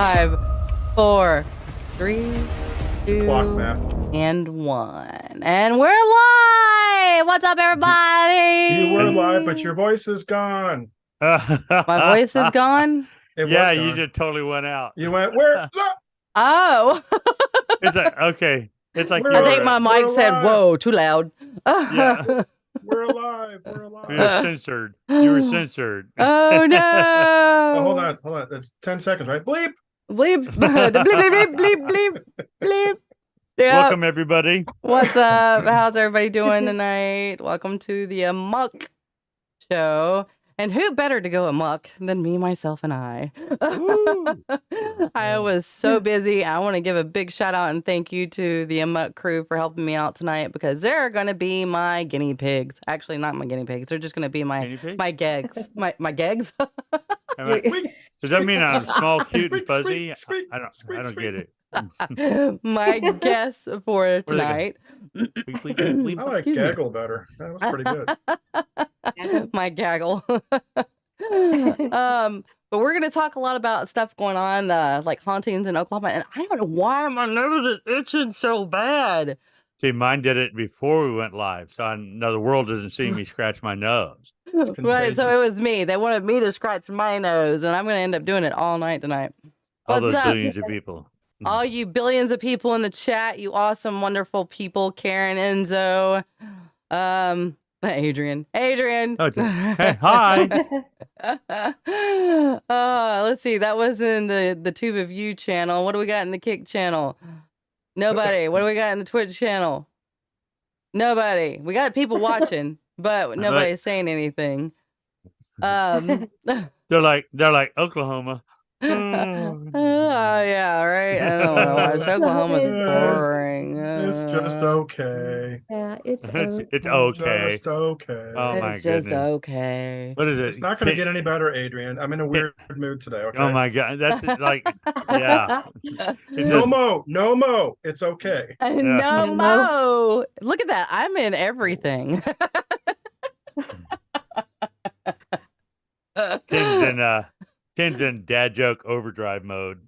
5, 4, 3, 2, Clock math. and 1. And we're live! What's up, everybody? You were live, but your voice is gone. My voice is gone? It Yeah, was you gone. just totally went out. You went, where? Oh. It's like, okay. It's like We're I you're, think my mic said, alive. whoa, too loud. Yeah. We're alive. We're alive. you were censored. You were censored. Oh, no. Oh, hold on. That's 10 seconds, right? Bleep. Bleep. bleep, bleep, bleep, bleep, bleep. Yep. Welcome, everybody. What's up? How's everybody doing tonight? Welcome to the A.M.O.K show. And who better to go amok than me, myself, and I? I was so busy. I want to give a big shout out and thank you to the A.M.O.K crew for helping me out tonight because they're going to be my guinea pigs. Actually, not my guinea pigs. They're just going to be my gags. My gags. Does that mean I'm small, cute, and fuzzy? I don't get it. My guests for tonight. I like gaggle better. That was pretty good. My gaggle. But we're gonna talk a lot about stuff going on, like hauntings in Oklahoma, and I don't know why my nose is itching so bad. See, mine did it before we went live, so I know the world doesn't see me scratch my nose. Right, so it was me. They wanted me to scratch my nose, and I'm gonna end up doing it all night tonight. All What's those up? billions of people. All you billions of people in the chat, you awesome, wonderful people, Karen, Enzo, Adrian. Oh, hey, hi. Let's see. That was in the Tube of You channel. What do we got in the Kick channel? Nobody. What do we got in the Twitch channel? Nobody. We got people watching, but nobody's saying anything. They're like Oklahoma. Yeah, right. I don't want to watch. Oklahoma's boring. It's just okay. Yeah, it's okay. It's okay. Just okay. Oh my It's just goodness. okay. What is it? It's not going to get any better, Adrian. I'm in a weird mood today. Okay. Oh my God. That's like, yeah. No mo. It's okay. No mo. Look at that. I'm in everything. Ken's in dad joke overdrive mode.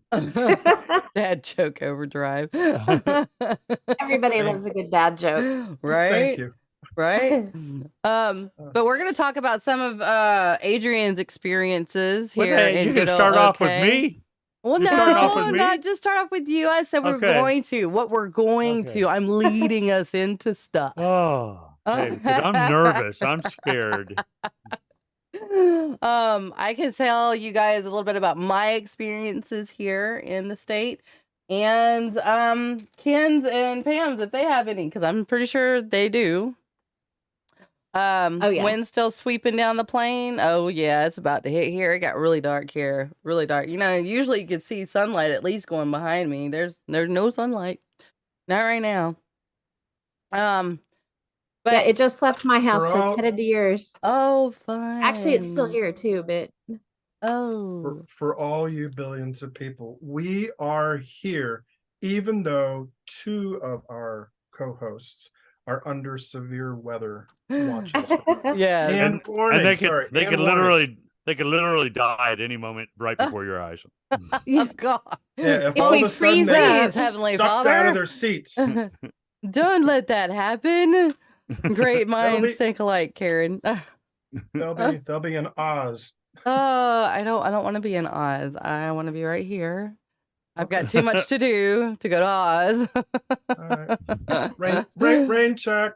Dad joke overdrive. Everybody loves a good dad joke. Right? Thank you. Right? But we're going to talk about some of Adrian's experiences here in you good can old start off OK. with me? Well, You're starting off with no, me? not just start off with you. I said we're Okay. going to. What we're going to. I'm leading us into stuff. Oh, okay, 'cause I'm nervous. I'm scared. I can tell you guys a little bit about my experiences here in the state and Ken's and Pam's if they have any, because I'm pretty sure they do. Oh, yeah. Wind's still sweeping down the plain. Oh yeah, it's about to hit here. It got really dark here, really dark. You know, usually you could see sunlight at least going behind me. There's no sunlight, not right now. But Yeah, it just left my house, so all- it's headed to yours. oh, fine. Actually, it's still here too, but Oh, For all you billions of people, we are here, even though 2 of our co-hosts are under severe weather watches. yeah. And warning, And they and could warning. literally die at any moment right before your eyes. Oh God. Yeah, if If all we of a sudden freeze they them- Please, Heavenly sucked Father. out of their seats. Don't let that happen. Great minds be- think alike, Karen. They'll be in Oz. I don't want to be in Oz. I want to be right here. I've got too much to do to go to Oz. All right. Rain check.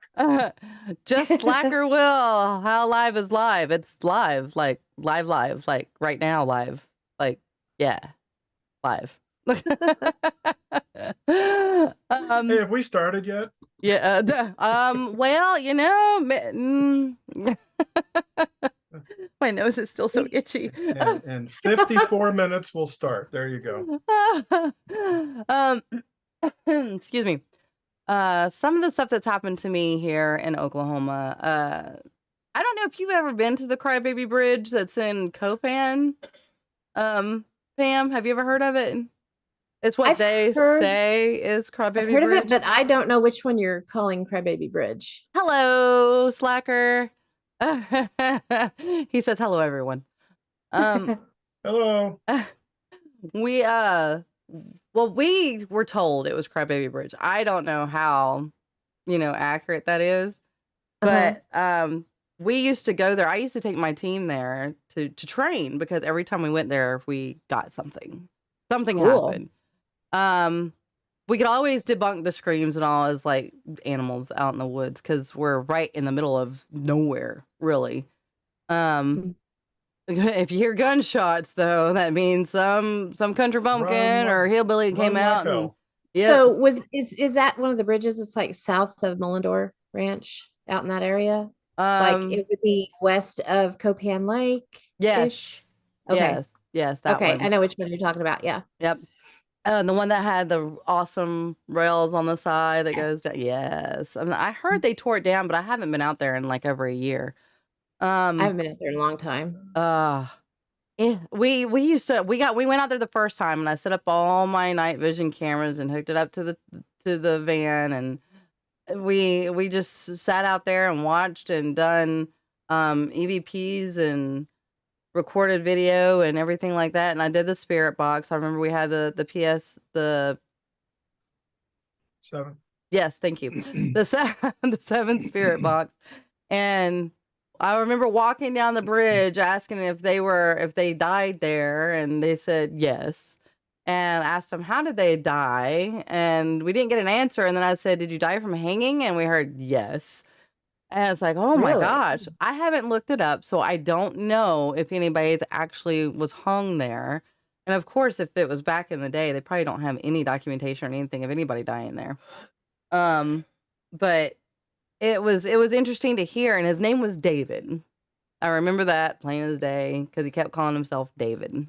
Just Slacker will. How live is live? It's live, like right now, live. Like, yeah, live. Hey, have we started yet? Yeah. Well, you know, my nose is still so itchy. In 54 minutes, we'll start. There you go. Excuse me. Some of the stuff that's happened to me here in Oklahoma. I don't know if you've ever been to the Crybaby Bridge that's in Copan. Pam, have you ever heard of it? It's what I've they heard- say is Crybaby I've heard of Bridge. it, but I don't know which one you're calling Crybaby Bridge. Hello, Slacker. He says hello, everyone. Hello. we we were told it was Crybaby Bridge. I don't know how, accurate that is. But we used to go there. I used to take my team there to train because every time we went there, we got something. Something happened. We could always debunk the screams and all as like animals out in the woods because we're right in the middle of nowhere, really. If you hear gunshots, though, that means some country bumpkin or hillbilly came out. And, So is that one of the bridges? It's like south of Mullendore Ranch, out in that area. Like it would be west of Copan Lake. Yes. Okay. Yes. That one. I know which one you're talking about. Yeah. Yep. The one that had the awesome rails on the side that goes down. Yes. I mean, I heard they tore it down, but I haven't been out there in like over a year. I haven't been out there in a long time. Yeah, we went out there the first time and I set up all my night vision cameras and hooked it up to the van, and we just sat out there and watched and done EVPs and recorded video and everything like that. And I did the spirit box. I remember we had the 7. Yes, thank you. The 7 spirit box. And I remember walking down the bridge asking if they died there, and they said yes. And I asked them, how did they die? And we didn't get an answer. And then I said, did you die from hanging? And we heard yes. And it's like, oh my gosh, I haven't looked it up, so I don't know if anybody actually was hung there. And of course, if it was back in the day, they probably don't have any documentation or anything of anybody dying there. But it was interesting to hear, and his name was David. I remember that plain as day because he kept calling himself David.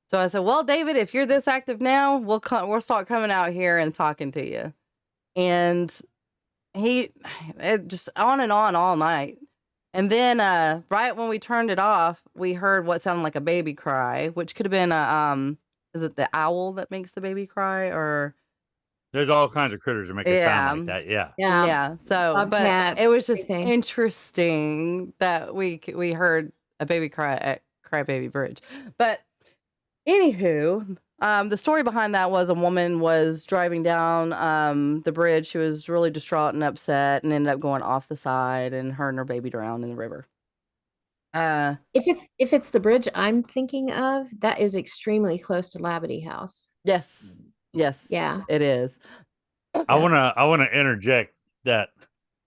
So I said, well, David, if you're this active now, we'll start coming out here and talking to you. And it just on and on all night. And then right when we turned it off, we heard what sounded like a baby cry, which could have been is it the owl that makes the baby cry? Or there's all kinds of critters that make it sound like that. Yeah. So but it was just interesting that we heard a baby cry at Crybaby Bridge. But anywho, the story behind that was a woman was driving down the bridge. She was really distraught and upset and ended up going off the side, and her and her baby drowned in the river. If it's the bridge I'm thinking of, that is extremely close to Labadee House. Yes. Yeah, it is. I wanna interject that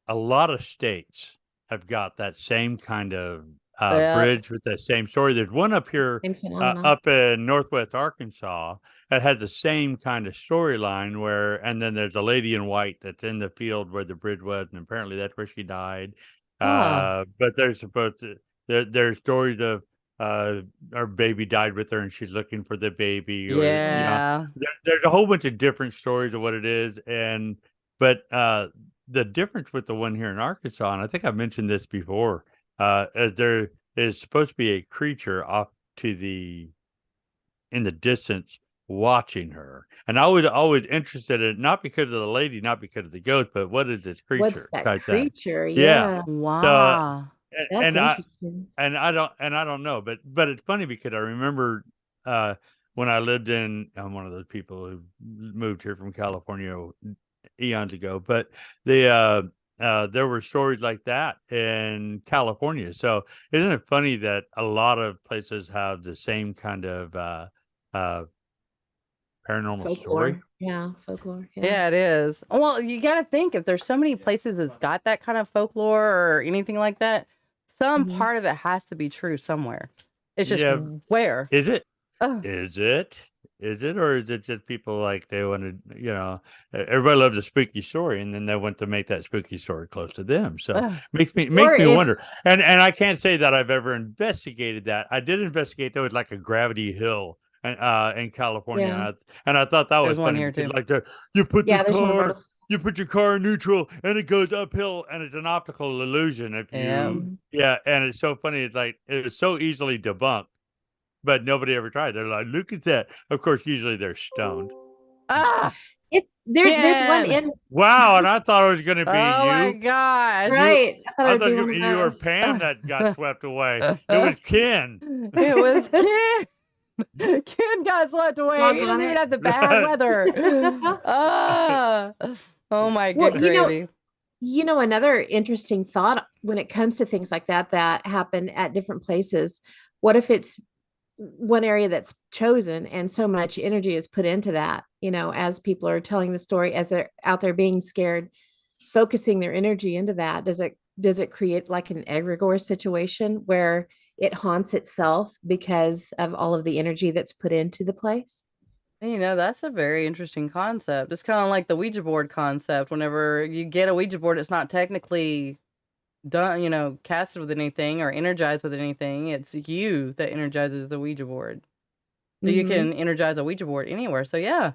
a lot of states have got that same kind of bridge with the same story. There's one up here up in Northwest Arkansas that has the same kind of storyline and then there's a lady in white that's in the field where the bridge was, and apparently that's where she died. But there's stories of her baby died with her and she's looking for the baby. Or, there's a whole bunch of different stories of what it is. But the difference with the one here in Arkansas, and I think I've mentioned this before, there is supposed to be a creature off in the distance watching her. And I was always interested in it, not because of the lady, not because of the ghost, but what is this creature? What's that creature? Yeah. Wow. So, that's interesting. I don't know, but it's funny because I remember when I lived I'm one of those people who moved here from California eons ago, but there were stories like that in California. So isn't it funny that a lot of places have the same kind of paranormal story? Yeah, folklore. Yeah, it is. Well, you got to think, if there's so many places that's got that kind of folklore or anything like that, some part of it has to be true somewhere. It's just where is it? Is it, or is it just people like they wanted, everybody loves a spooky story, and then they want to make that spooky story close to them. So makes me wonder. And I can't say that I've ever investigated that. I did investigate though, it's like a gravity hill in California, and I thought that was funny. Like you put you put your car in neutral and it goes uphill, and it's an optical illusion. And it's so funny. It's like it's so easily debunked. But nobody ever tried. They're like, look at that. Of course, usually they're stoned. There's one in. Wow, and I thought it was going to be you. Oh my God! Right. I thought you were Pam that got swept away. It was Ken. It was Ken. Ken got swept away. He doesn't even have the bad weather. Oh my good gravy. Another interesting thought when it comes to things like that happen at different places. What if it's one area that's chosen and so much energy is put into that, as people are telling the story, as they're out there being scared, focusing their energy into that, does it create like an egregore situation where it haunts itself because of all of the energy that's put into the place? That's a very interesting concept. It's kind of like the Ouija board concept. Whenever you get a Ouija board, it's not technically done, casted with anything or energized with anything. It's you that energizes the Ouija board. So you can energize a Ouija board anywhere. So yeah,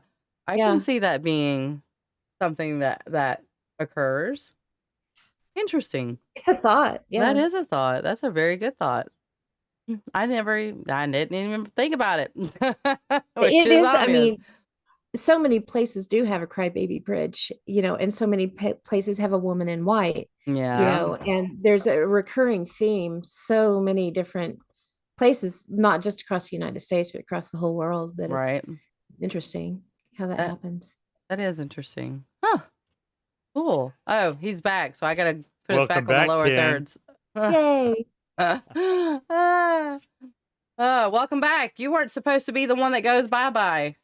I can see that being something that occurs. Interesting. It's a thought. Yeah. That is a thought. That's a very good thought. I didn't even think about it. It is, I mean, so many places do have a crybaby bridge, and so many places have a woman in white, and there's a recurring theme, so many different places, not just across the United States, but across the whole world. That right. It's interesting how that happens. That is interesting. Huh. Cool. Oh, he's back. So I got to put us back on the lower thirds. Yay. Welcome back. You weren't supposed to be the one that goes bye-bye.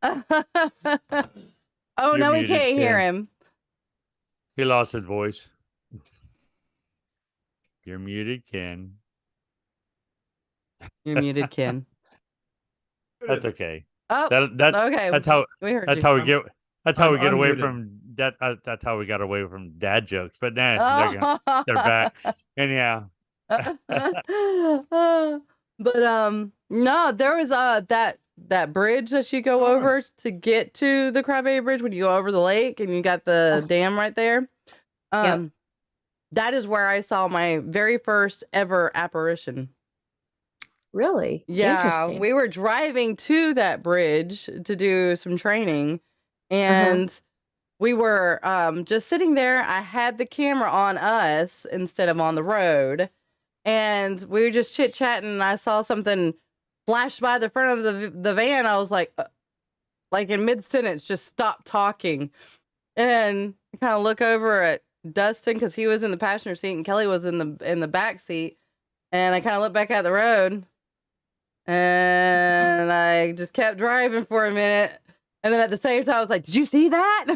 Oh, no, we can't hear him. He lost his voice. You're muted, Ken. You're muted, Ken. That's okay. Oh, okay. That's how we heard that's you. how we get. That's how we get away unmuted. from that. That's how we got away from dad jokes. But nah, they're back. Anyhow. But no, there was that bridge that you go over to get to the Crybaby Bridge when you go over the lake and you got the dam right there. That is where I saw my very first ever apparition. Really? Yeah, we were driving to that bridge to do some training, and we were just sitting there. I had the camera on us instead of on the road, and we were just chit-chatting, and I saw something flash by the front of the van. I was like in mid-sentence, just stopped talking, and kind of look over at Dustin because he was in the passenger seat and Kelly was in the back seat, and I kind of looked back at the road. And I just kept driving for a minute. And then at the same time, I was like, did you see that?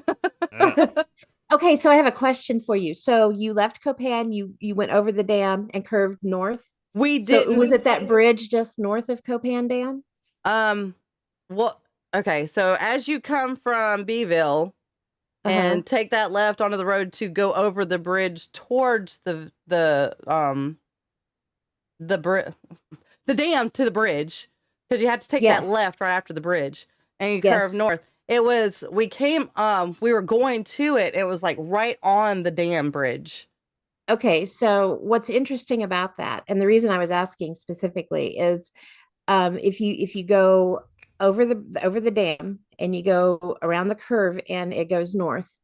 Okay, so I have a question for you. So you left Copan, you went over the dam and curved north? We did. So was it that bridge just north of Copan Dam? Well, okay. So as you come from Beeville and take that left onto the road to go over the bridge towards the dam to the bridge, because you had to take that left right after the bridge and you curve north. We were going to it. It was like right on the dam bridge. Okay. So what's interesting about that, and the reason I was asking specifically is, if you go over the dam and you go around the curve and it goes north,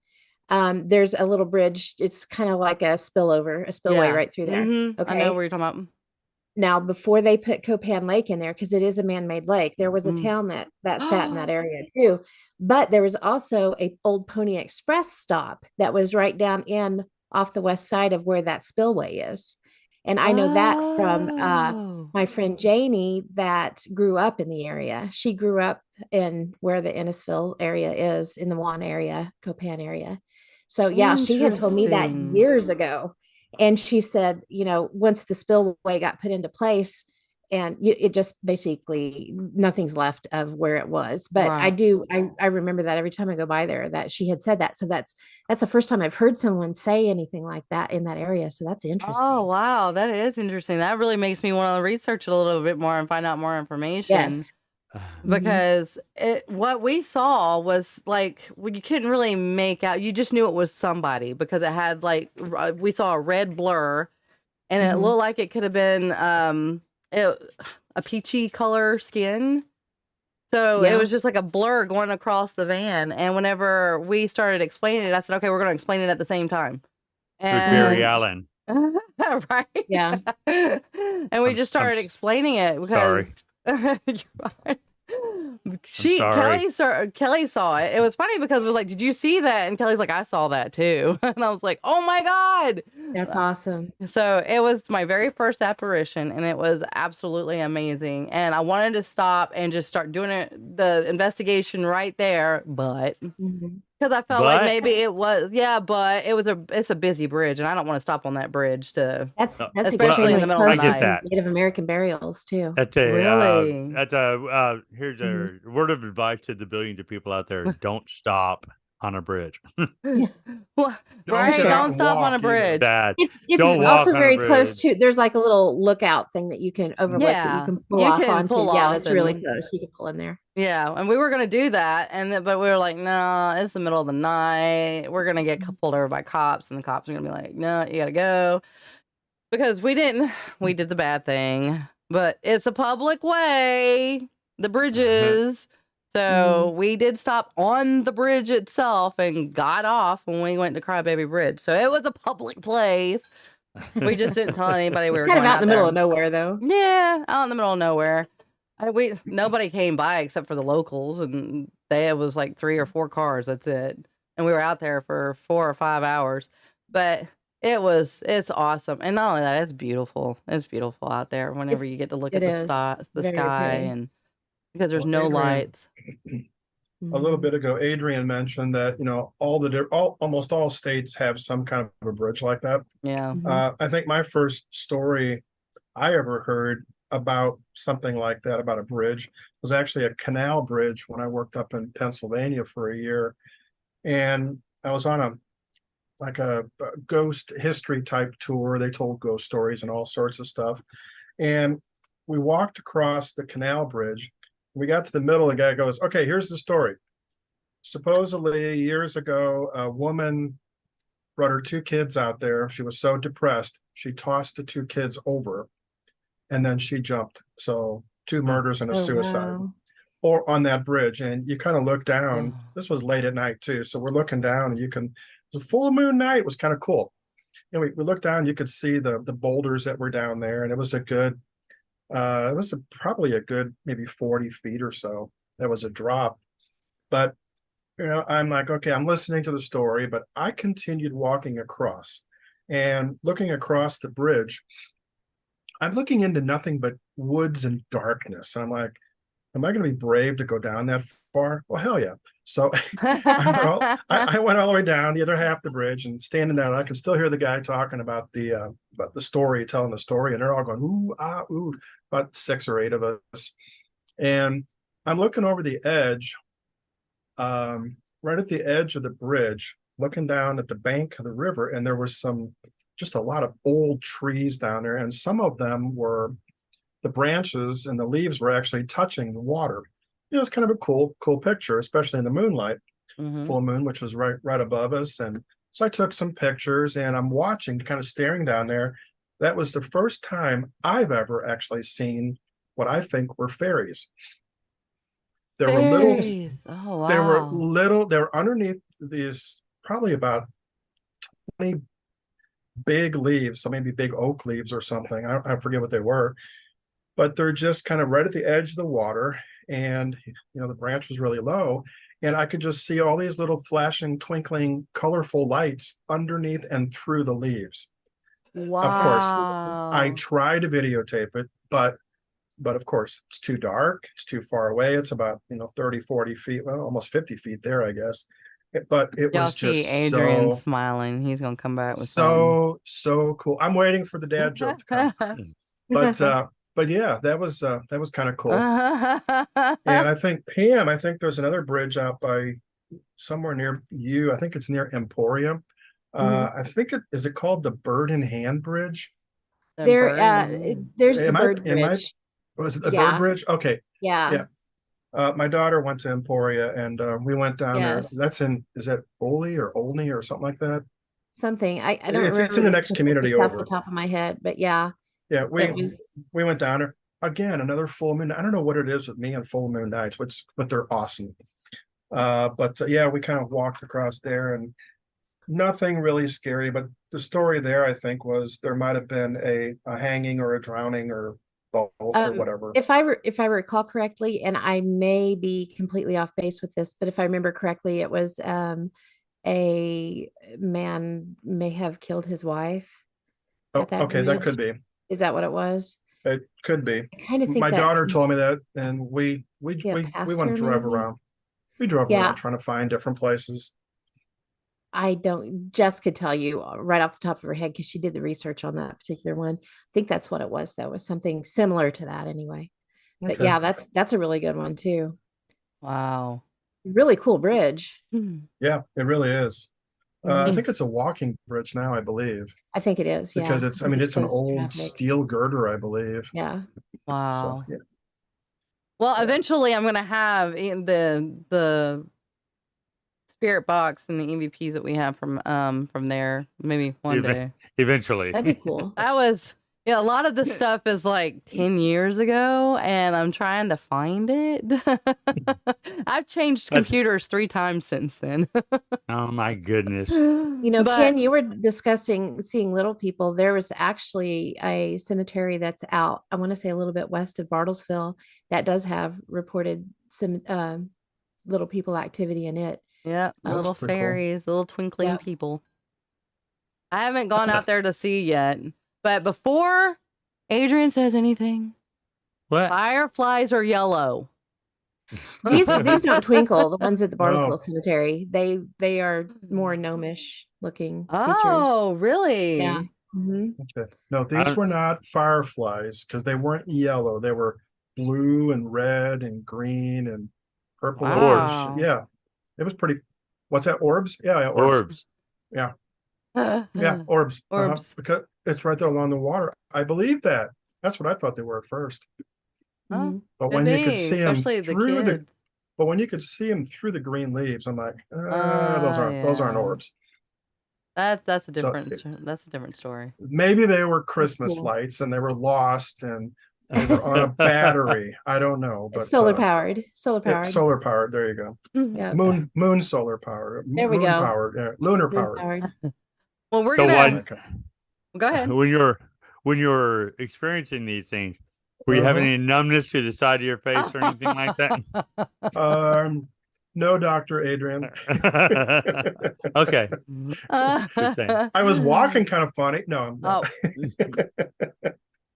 there's a little bridge. It's kind of like a spillway right through there. Okay. I know what you're talking about. Now, before they put Copan Lake in there, because it is a man-made lake, there was a town that sat in that area too. But there was also a old Pony Express stop that was right down in off the west side of where that spillway is. And I know that from my friend Janie that grew up in the area. She grew up in where the Ennisville area is, in the Juan area, Copan area. So yeah, she had told me that years ago. And she said, once the spillway got put into place, and it just basically nothing's left of where it was. But I remember that every time I go by there that she had said that. So that's the first time I've heard someone say anything like that in that area. So that's interesting. Oh, wow. That is interesting. That really makes me want to research it a little bit more and find out more information. Yes. Because what we saw was like, you couldn't really make out. You just knew it was somebody because it had we saw a red blur, and it looked like it could have been a peachy color skin. So it was just like a blur going across the van. And whenever we started explaining it, I said, okay, we're going to explain it at the same time. And Barry Allen. Right. Yeah. And we just started explaining it because Kelly saw it. It was funny because it was like, did you see that? And Kelly's like, I saw that too. And I was like, oh my God. That's awesome. So it was my very first apparition, and it was absolutely amazing. And I wanted to stop and just start doing the investigation right there, but because I felt like maybe it was, but it's a busy bridge, and I don't want to stop on that bridge that's especially in the middle of the night. Native American burials too. Here's a word of advice to the billions of people out there: don't stop on a bridge. Well, don't stop on a bridge. It's also very close to. There's like a little lookout thing that you can overlook that you can pull off onto. Yeah, that's really close. You can pull in there. Yeah, and we were gonna do that, but we were like, no, it's the middle of the night. We're gonna get pulled over by cops, and the cops are gonna be like, no, you gotta go, because we did the bad thing. But it's a public way. The bridges. So we did stop on the bridge itself and got off when we went to Crybaby Bridge. So it was a public place. We just didn't tell anybody we were kind going of out in the there. middle of nowhere, though. Yeah, out in the middle of nowhere. Nobody came by except for the locals, and it was like 3 or 4 cars. That's it. And we were out there for 4 or 5 hours. But it's awesome. And not only that, it's beautiful. It's beautiful out there whenever you get to look at the sky and because there's no lights. A little bit ago, Adrian mentioned that, almost all states have some kind of a bridge like that. Yeah. I think my first story I ever heard about something like that, about a bridge, was actually a canal bridge when I worked up in Pennsylvania for a year. And I was on a ghost history type tour. They told ghost stories and all sorts of stuff. And we walked across the canal bridge. We got to the middle, and the guy goes, okay, here's the story. Supposedly, years ago, a woman brought her 2 kids out there. She was so depressed, she tossed the 2 kids over, and then she jumped. So 2 murders and a suicide. Wow. Or on that bridge. And you kind of look down. This was late at night, too. So we're looking down, and it was a full moon night. It was kind of cool. And we looked down, you could see the boulders that were down there, and it was probably a good maybe 40 feet or so. That was a drop. But I'm like, okay, I'm listening to the story, but I continued walking across, and looking across the bridge, I'm looking into nothing but woods and darkness. I'm like, am I going to be brave to go down that far? Well, hell yeah. So I went all the way down the other half of the bridge, and standing down, I can still hear the guy talking about the story, telling the story, and they're all going, ooh, ah, ooh, about 6 or 8 of us. And I'm looking over the edge, right at the edge of the bridge, looking down at the bank of the river, and there was just a lot of old trees down there, and some of them were, the branches and the leaves were actually touching the water. It was kind of a cool picture, especially in the moonlight, full moon, which was right above us. And so I took some pictures, and I'm watching, kind of staring down there. That was the first time I've ever actually seen what I think were fairies. There were little, oh, wow. they were underneath these, probably about 20 big leaves, so maybe big oak leaves or something. I forget what they were, but they're just kind of right at the edge of the water. And, the branch was really low, and I could just see all these little flashing, twinkling, colorful lights underneath and through the leaves. Wow. Of course, I tried to videotape it, but of course it's too dark. It's too far away. It's about, 30, 40 feet, well, almost 50 feet there, I guess. But it was just Adrian smiling. He's going to come back with so cool. I'm waiting for the dad joke to come. But yeah, that was kind of cool. And I think, Pam, there's another bridge out by somewhere near you. I think it's near Emporia. I think is it called the Bird in Hand Bridge? There's the Bird Bridge. Was it the Bird Bridge? Okay. Yeah. My daughter went to Emporia, and we went down there. That's is that Olney or something like that? Something. I don't remember. It's in the next community over. Off the top of my head, but yeah. Yeah, we went down there again, another full moon. I don't know what it is with me and full moon nights, but they're awesome. But we kind of walked across there, and nothing really scary. But the story there, I think, was there might have been a hanging or a drowning or both or whatever. If I recall correctly, and I may be completely off base with this, but if I remember correctly, it was a man may have killed his wife Oh, at that okay, that bridge. could be. Is that what it was? It could be. I kind of think My that daughter could told me that, and we be a went pastor, to drive maybe? around. We drove Yeah. around trying to find different places. I don't, Jess could tell you right off the top of her head because she did the research on that particular one. I think that's what it was, though, was something similar to that anyway. But Okay. yeah, that's a really good one too. Wow. Really cool bridge. Yeah, it really is. I Mhm. think it's a walking bridge now, I believe, I think it is. Yeah. because it's, I mean, it's an because old traffic. steel girder, I believe. Yeah. Wow. So, yeah. Well, Yeah. eventually I'm gonna have the spirit box and the EVPs that we have from there maybe one day. Eventually. That'd be cool. That was a lot of this stuff is like 10 years ago and I'm trying to find it. I've changed computers 3 times since then. Oh my goodness. You know, But- Ken, you were discussing seeing little people. There was actually a cemetery that's out, I want to say a little bit west of Bartlesville, that does have reported some little people activity in it. Yeah, the That's little pretty cool. fairies, the little twinkling Yeah. people. I haven't gone out there to see yet, but before Adrian says anything, What? fireflies are yellow. These don't twinkle, the ones at the No. Bartlesville Cemetery. They are more gnomish looking creatures. Oh, really? Yeah. Mhm. Okay. No, these were not fireflies because they weren't yellow. They were blue and red and green and purple. and orange. Wow. Yeah. It was pretty. What's that? Orbs? Yeah, orbs. Orbs. Yeah, orbs. Orbs. Because it's right there along the water. I believe that. That's what I thought they were at first. Mhm. But Could when you be, could see them especially the through the, kids. but when you could see them through the green leaves, I'm like, those aren't Yeah. orbs. That's a So different story. maybe they were Christmas cool. lights and they were lost and they were on a battery. I don't know, but It's solar powered. Solar yeah, powered. solar powered. There you go. Yeah. Moon solar power. There we moon go. powered. Yeah, lunar Moon powered. powered. Well, we're So gonna what- Okay. go ahead. When you're experiencing these things, were you having any numbness to the side of your face or anything like that? No, Dr. Adrian. Okay. I saying. I was walking kind of funny. No, Oh.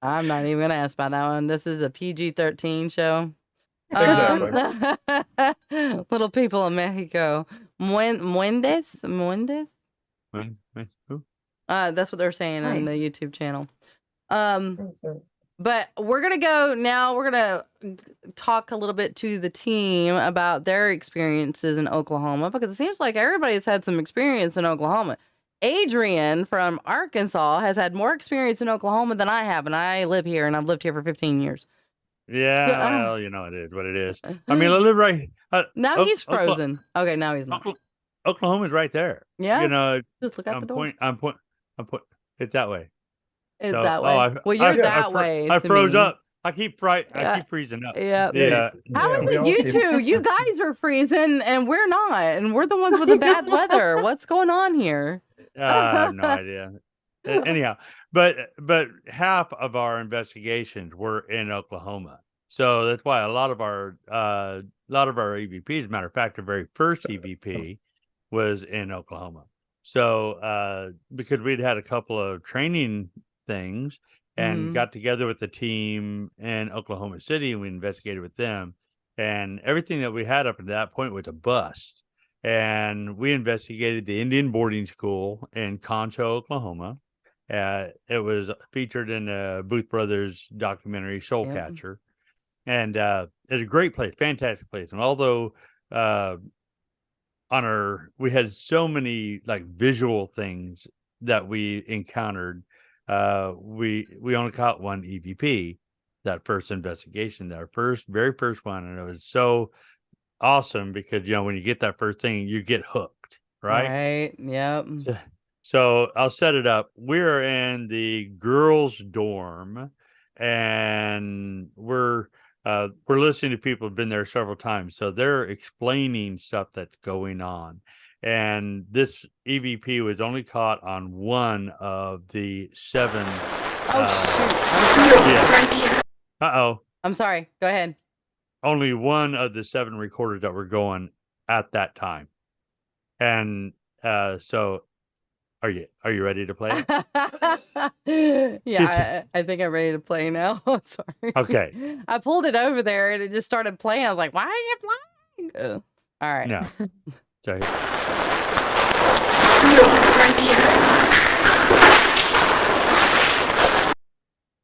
I'm not even gonna ask about that one. This is a PG-13 show. Exactly. Little people in Mexico. Muendes? Who? That's what they're saying on the Nice. YouTube channel. But we're gonna go now. We're gonna talk a little bit to the team about their experiences in Oklahoma because it seems like everybody's had some experience in Oklahoma. Adrian from Arkansas has had more experience in Oklahoma than I have, and I live here, and I've lived here for 15 years. Yeah, Yeah. well, you know, it is what it is. I mean, I live right. Now he's frozen. Okay, now he's not. Oklahoma's right there. Yeah, You know, just look out the door. I'm it's that way. It's So- that way. oh, Well, you're I that way. I to froze me. up. I keep Yeah. freezing up. Yeah. Yeah. How is we it all you keep- two? You guys are freezing and we're not, and we're the ones with the bad weather. What's going on here? I have no idea. Anyhow, but half of our investigations were in Oklahoma, so that's why a lot of our EVPs, as a matter of fact, the very first EVP was in Oklahoma. So because we'd had a couple of training things and Mhm. got together with the team in Oklahoma City, and we investigated with them, and everything that we had up to that point was a bust. And we investigated the Indian boarding school in Concho, Oklahoma. It was featured in Booth Brothers documentary Soul Yep. Catcher. And it's a great place, fantastic place. And although we had so many like visual things that we encountered, we only caught one EVP that first investigation, our very first one. And it was so awesome because, you know, when you get that first thing, you get hooked, right? Right. Yep. So I'll set it up. We're in the girls' dorm, and we're listening to people who've been there several times. So they're explaining stuff that's going on. And this EVP was only caught on one of the 7. Oh shoot! Yeah. I'm sorry. Go ahead. Only one of the 7 recorders that were going at that time. And so are you ready to play it? Yeah, I think I'm ready to play now. I'm sorry. Okay. I pulled it over there and it just started playing. I was like, why are you playing? All right. No. So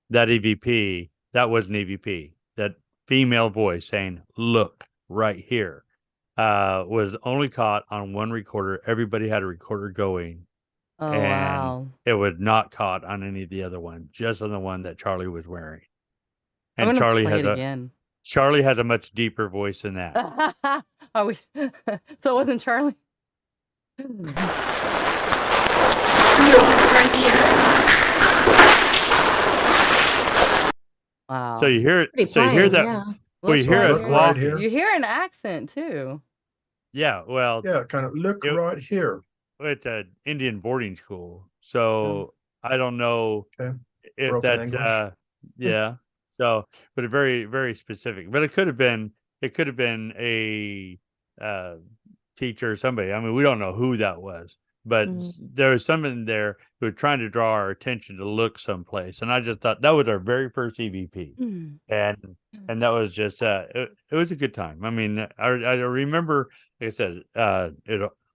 that EVP, that was an EVP. That female voice saying, "Look right here," was only caught on one recorder. Everybody had a recorder going. Oh, and wow. it was not caught on any of the other ones, just on the one that Charlie was wearing. I'm And gonna Charlie play has it again. Charlie has a much deeper voice than that. Are we? So it wasn't Charlie? Wow. So you hear it. So you hear that. Yeah. Well, you hear us right walking. here. You hear an accent too. Yeah. Well. Yeah, kind of look right here. It's an Indian boarding school, so I don't know if Broken that's English. yeah. So, but a very, very specific. But it could have been a teacher or somebody. I mean, we don't know who that was, but there was someone there who was trying to draw our attention to look someplace, and I just thought that was our very first EVP, and that was just it was a good time. I mean, I remember, like I said,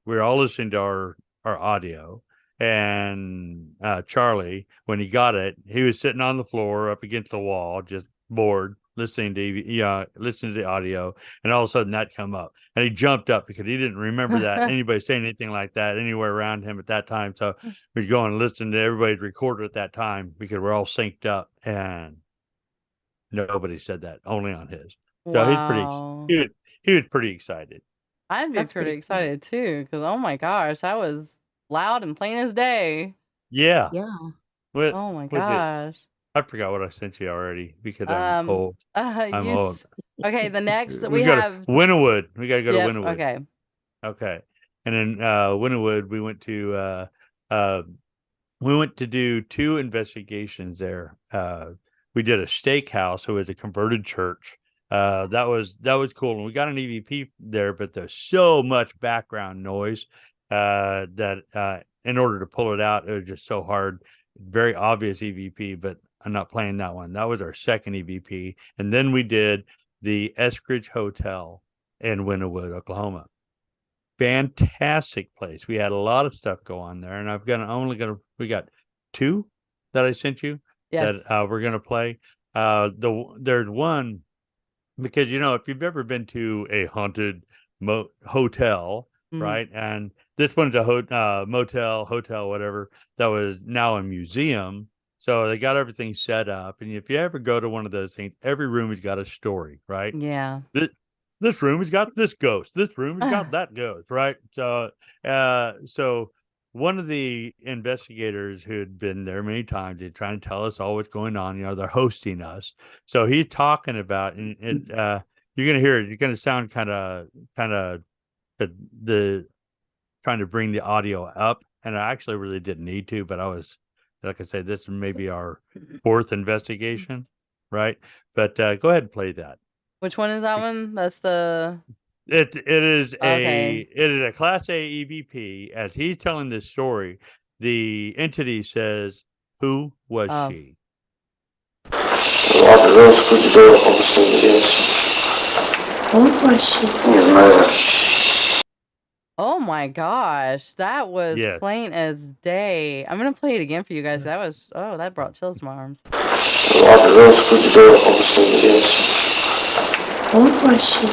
we were all listening to our audio, and Charlie, when he got it, he was sitting on the floor up against the wall, just bored, listening to the audio, and all of a sudden that come up, and he jumped up because he didn't remember that anybody saying anything like that anywhere around him at that time. So we'd go and listen to everybody's recorder at that time because we're all synced up, and nobody said that, only on his. So Wow. he was pretty excited. I'd be pretty excited too, because oh my gosh, that was loud and plain as day. Yeah. Yeah. Oh my gosh. I forgot what I sent you already because I'm old. I'm old. Okay, the next we have Winterwood. We got to go to Yep, Winterwood. Okay. And then Winterwood, we went to do 2 investigations there. We did a steakhouse, so it was a converted church. That was cool. And we got an EVP there, but there's so much background noise that in order to pull it out, it was just so hard. Very obvious EVP, but I'm not playing that one. That was our second EVP. And then we did the Eskridge Hotel in Winterwood, Oklahoma. Fantastic place. We had a lot of stuff go on there, and we got 2 that I sent you that we're gonna play. There's one because if you've ever been to a haunted hotel, right? And this one's a motel, hotel, whatever, that was now a museum. So they got everything set up, and if you ever go to one of those things, every room has got a story, right? Yeah. This room has got this ghost. This room has got that ghost, right? So, so one of the investigators who had been there many times, they're trying to tell us all what's going on. They're hosting us. So he's talking about, and you're going to hear it. You're going to sound kind of the trying to bring the audio up, and I actually really didn't need to, but I was, like I said, this is maybe our 4th investigation, right? But go ahead and play that. Which one is that one? That's the it is a Class A EVP. As he's telling this story, the entity says, "Who was she?" Like a real spooky girl, obviously it is. Who was she? Oh my gosh, that was plain as day. I'm gonna play it again for you guys. That brought chills to my arms. Like a real spooky girl, obviously it is. Who was she?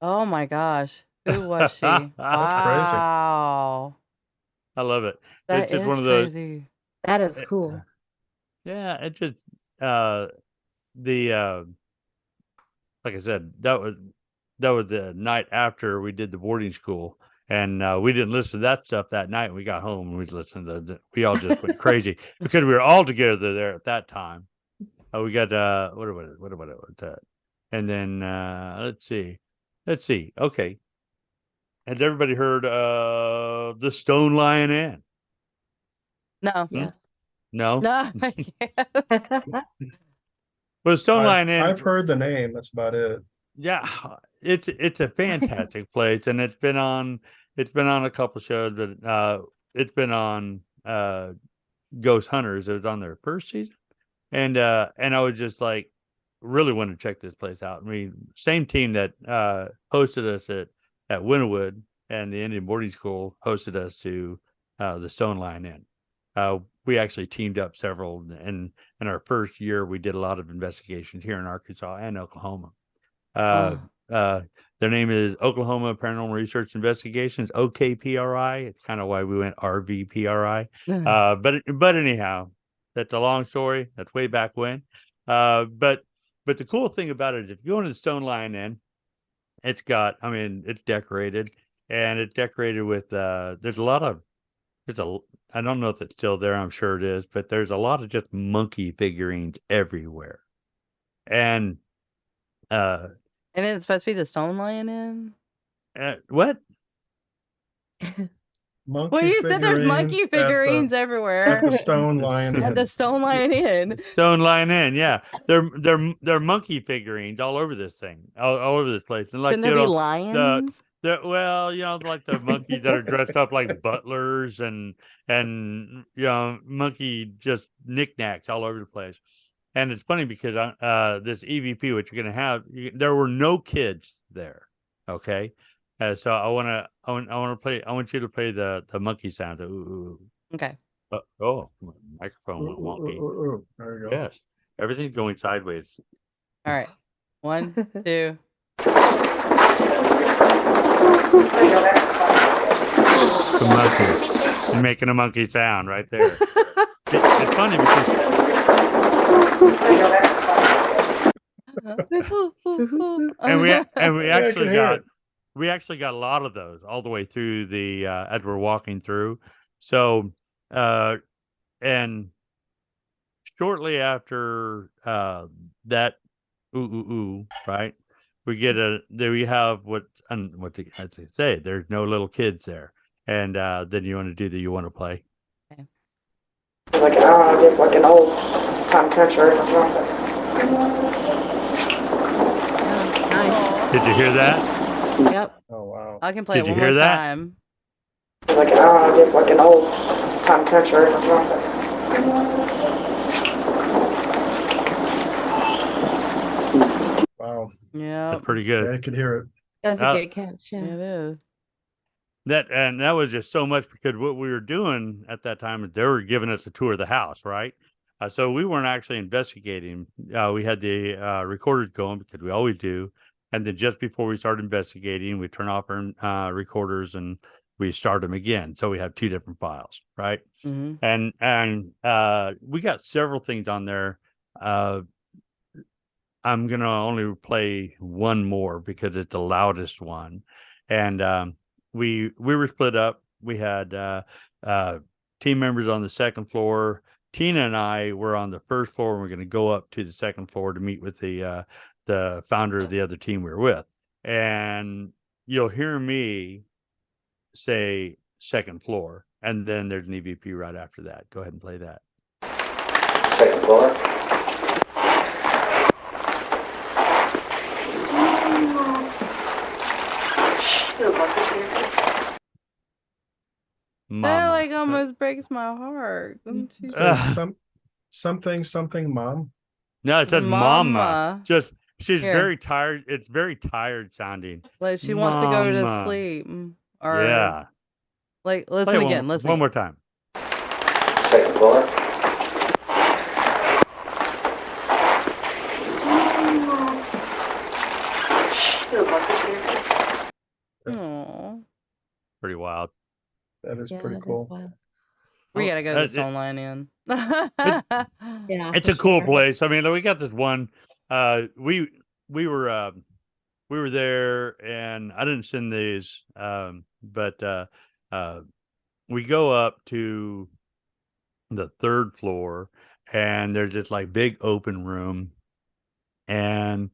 Oh my gosh, who was she? That's crazy. Wow. I love it. It's just one of those. That is cool. Yeah, it just like I said, that was the night after we did the boarding school, and we didn't listen to that stuff that night. We got home and we listened to we all just went crazy because we were all together there at that time. We got what about it? And then let's see. Okay, has everybody heard the Stone Lion Inn? No. Yes. No. No. Well, Stone Lion Inn. I've heard the name. That's about it. Yeah, it's a fantastic place, and it's been on a couple shows, but it's been on Ghost Hunters. It was on their first season, and I was just like really want to check this place out. I mean, same team that hosted us at Winterwood and the Indian boarding school hosted us to the Stone Lion Inn. We actually teamed up several, and in our first year, we did a lot of investigations here in Arkansas and Oklahoma. Their name is Oklahoma Paranormal Research Investigations, OKPRI. It's kind of why we went RVPRI. But anyhow, that's a long story. That's way back when. But the cool thing about it is if you go into the Stone Lion Inn, it's decorated, and it's decorated with I don't know if it's still there. I'm sure it is, but there's a lot of just monkey figurines everywhere. And it's supposed to be the Stone Lion Inn? What? Monkey you said there's monkey figurines everywhere. At the Stone Lion Inn. At the Stone Lion Inn. Stone Lion Inn, yeah. They're monkey figurines all over this thing, all over this place. And like, shouldn't there be lions? Well, like the monkeys that are dressed up like butlers and monkey just knickknacks all over the place. And it's funny because this EVP, which you're going to have, there were no kids there. Okay. So I want you to play the monkey sound. Ooh. Okay. Microphone went wonky. There you go. Yes. Everything's going sideways. All right. 1, 2. The monkey. You're making a monkey sound right there. It's funny because and we actually got a lot of those all the way through the as we're walking through. So and shortly after that right, we have what they say, there's no little kids there, and then you want to play. Okay. It's like just like an old time country or something. Nice. Did you hear that? Yep. Oh wow. I can play Did it you one hear more that? time. It's like just like an old time country or something. Wow. Yeah. That's pretty good. Yeah, I could hear it. That's a good catch. Yeah. It is. That was just so much because what we were doing at that time is they were giving us a tour of the house, right? So we weren't actually investigating. We had the recorders going because we always do, and then just before we start investigating, we turn off our recorders and we start them again. So we have two different files, right? Mm-hmm. And we got several things on there. I'm gonna only play one more because it's the loudest one, and we were split up. We had team members on the second floor. Tina and I were on the first floor, and we're going to go up to the second floor to meet with the founder of the other team we were with. And you'll hear me say second floor, and then there's an EVP right after that. Go ahead and play that. Second floor. That like almost breaks my heart. Something mom. No, it says mama. Just she's Here. very tired. It's very tired sounding. Like she wants to go to sleep. Or yeah. Like listen again. Listen one more time. Second floor. Aww. Pretty wild. That is pretty cool. We gotta go to the Stone Lion Inn. Yeah, It's a cool place. I mean, we got this one. We were there, and I didn't send these, but we go up to the third floor, and there's this like big open room, and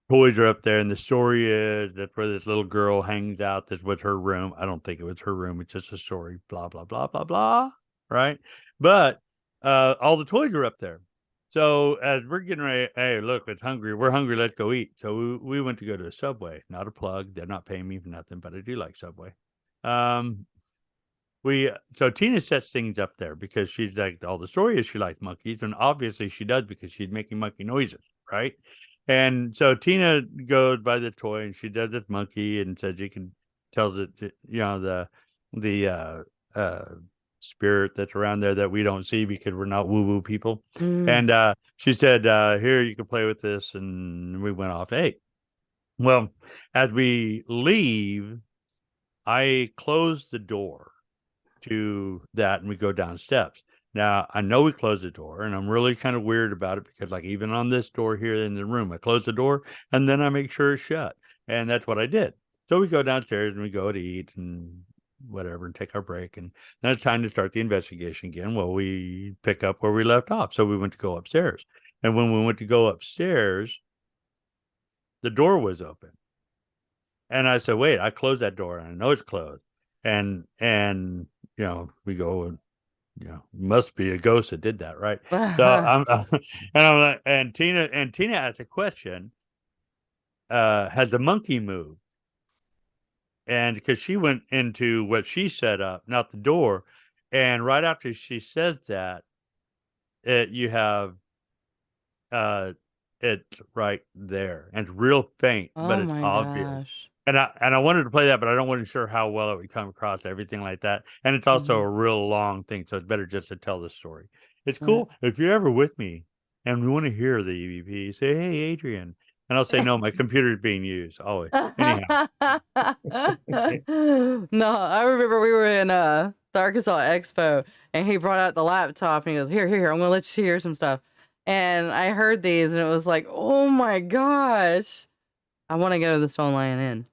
toys are up there, and the story is that's where this little girl hangs out. This was her room. I don't think it was her room. It's just a story. Blah blah blah blah blah. right? But all the toys are up there. So as we're getting ready, hey, look, it's hungry. We're hungry. Let's go eat. So we went to go to a Subway. Not a plug. They're not paying me for nothing, but I do like Subway. So Tina sets things up there because she's like, all the story is she likes monkeys, and obviously she does because she's making monkey noises, right? And so Tina goes by the toy and she does this monkey and says tells it, the spirit that's around there that we don't see because we're not woo-woo people. And she said, here, you can play with this, and we went off. Hey, well, as we leave, I closed the door to that and we go down steps. Now, I know we closed the door, and I'm really kind of weird about it because, like, even on this door here in the room, I close the door and then I make sure it's shut. And that's what I did. So we go downstairs and we go to eat and whatever and take our break. And then it's time to start the investigation again. Well, we pick up where we left off. So we went to go upstairs. And when we went to go upstairs, the door was open. And I said, wait, I closed that door and I know it's closed. And we go and, must be a ghost that did that, right? So I'm like, and Tina asked a question, has the monkey moved? And because she went into what she set up, not the door. And right after she says that, you have it's right there and it's real faint, but it's obvious. Gosh. And I wanted to play that, but I wasn't sure how well it would come across, everything like that. And it's also a real long thing, so it's better just to tell the story. It's cool. If you're ever with me and we want to hear the EVP, say, hey, Adrian. And I'll say, no, my computer is being used always. Anyhow. No, I remember we were in the Arkansas Expo, and he brought out the laptop, and he goes, here, I'm going to let you hear some stuff. And I heard these, and it was like, oh my gosh. I want to go to the Stone Lion Inn.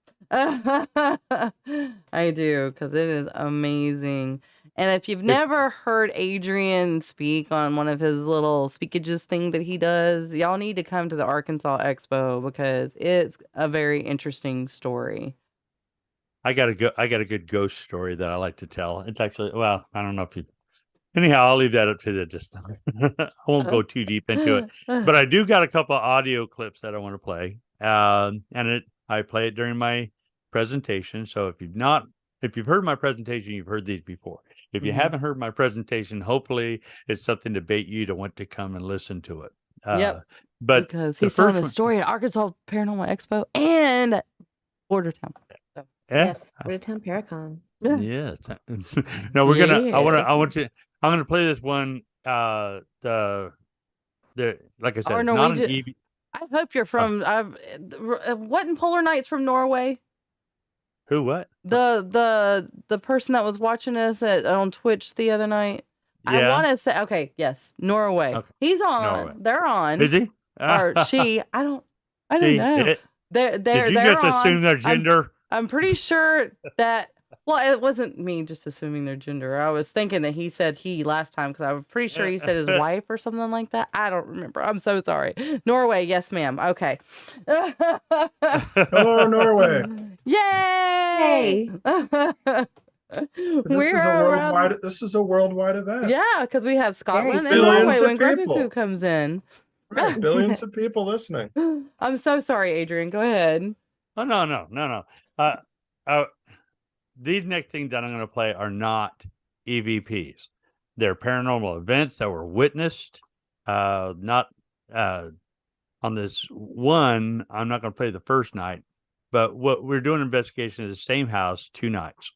I do, because it is amazing. And if you've never heard Adrian speak on one of his little speakages thing that he does, y'all need to come to the Arkansas Expo because it's a very interesting story. I got a good ghost story that I like to tell. It's actually, well, I don't know if you. Anyhow, I'll leave that up to I won't go too deep into it, but I do got a couple of audio clips that I want to play. I play it during my presentation. So if you've heard my presentation, you've heard these before. If you haven't heard my presentation, hopefully it's something to bait you to want to come and listen to it. Yep. But because he's telling a story at Arkansas Paranormal Expo and Bordertown. So. Yes, Bordertown Paracon. Yes. No, we're gonna. I'm gonna play this one. Like I said, not an EV. I hope you're from. What in Polar Nights from Norway? Who? What? The person that was watching us on Twitch the other night. Yeah. I want to say, okay, yes, Norway. Okay. He's on. Norway. They're on. Is he? Or she? I don't know. Did you just assume their gender? I'm pretty sure that. Well, it wasn't me just assuming their gender. I was thinking that he said he last time because I was pretty sure he said his wife or something like that. I don't remember. I'm so sorry. Norway, yes, ma'am. Okay. Hello, Norway. Yay! This is a worldwide event. Yeah, because we have Scotland and Norway when Gregory comes in. Right, billions of people listening. I'm so sorry, Adrian. Go ahead. Oh, no. These next things that I'm going to play are not EVPs. They're paranormal events that were witnessed. Not on this one. I'm not going to play the first night, but what we're doing investigation is the same house 2 nights.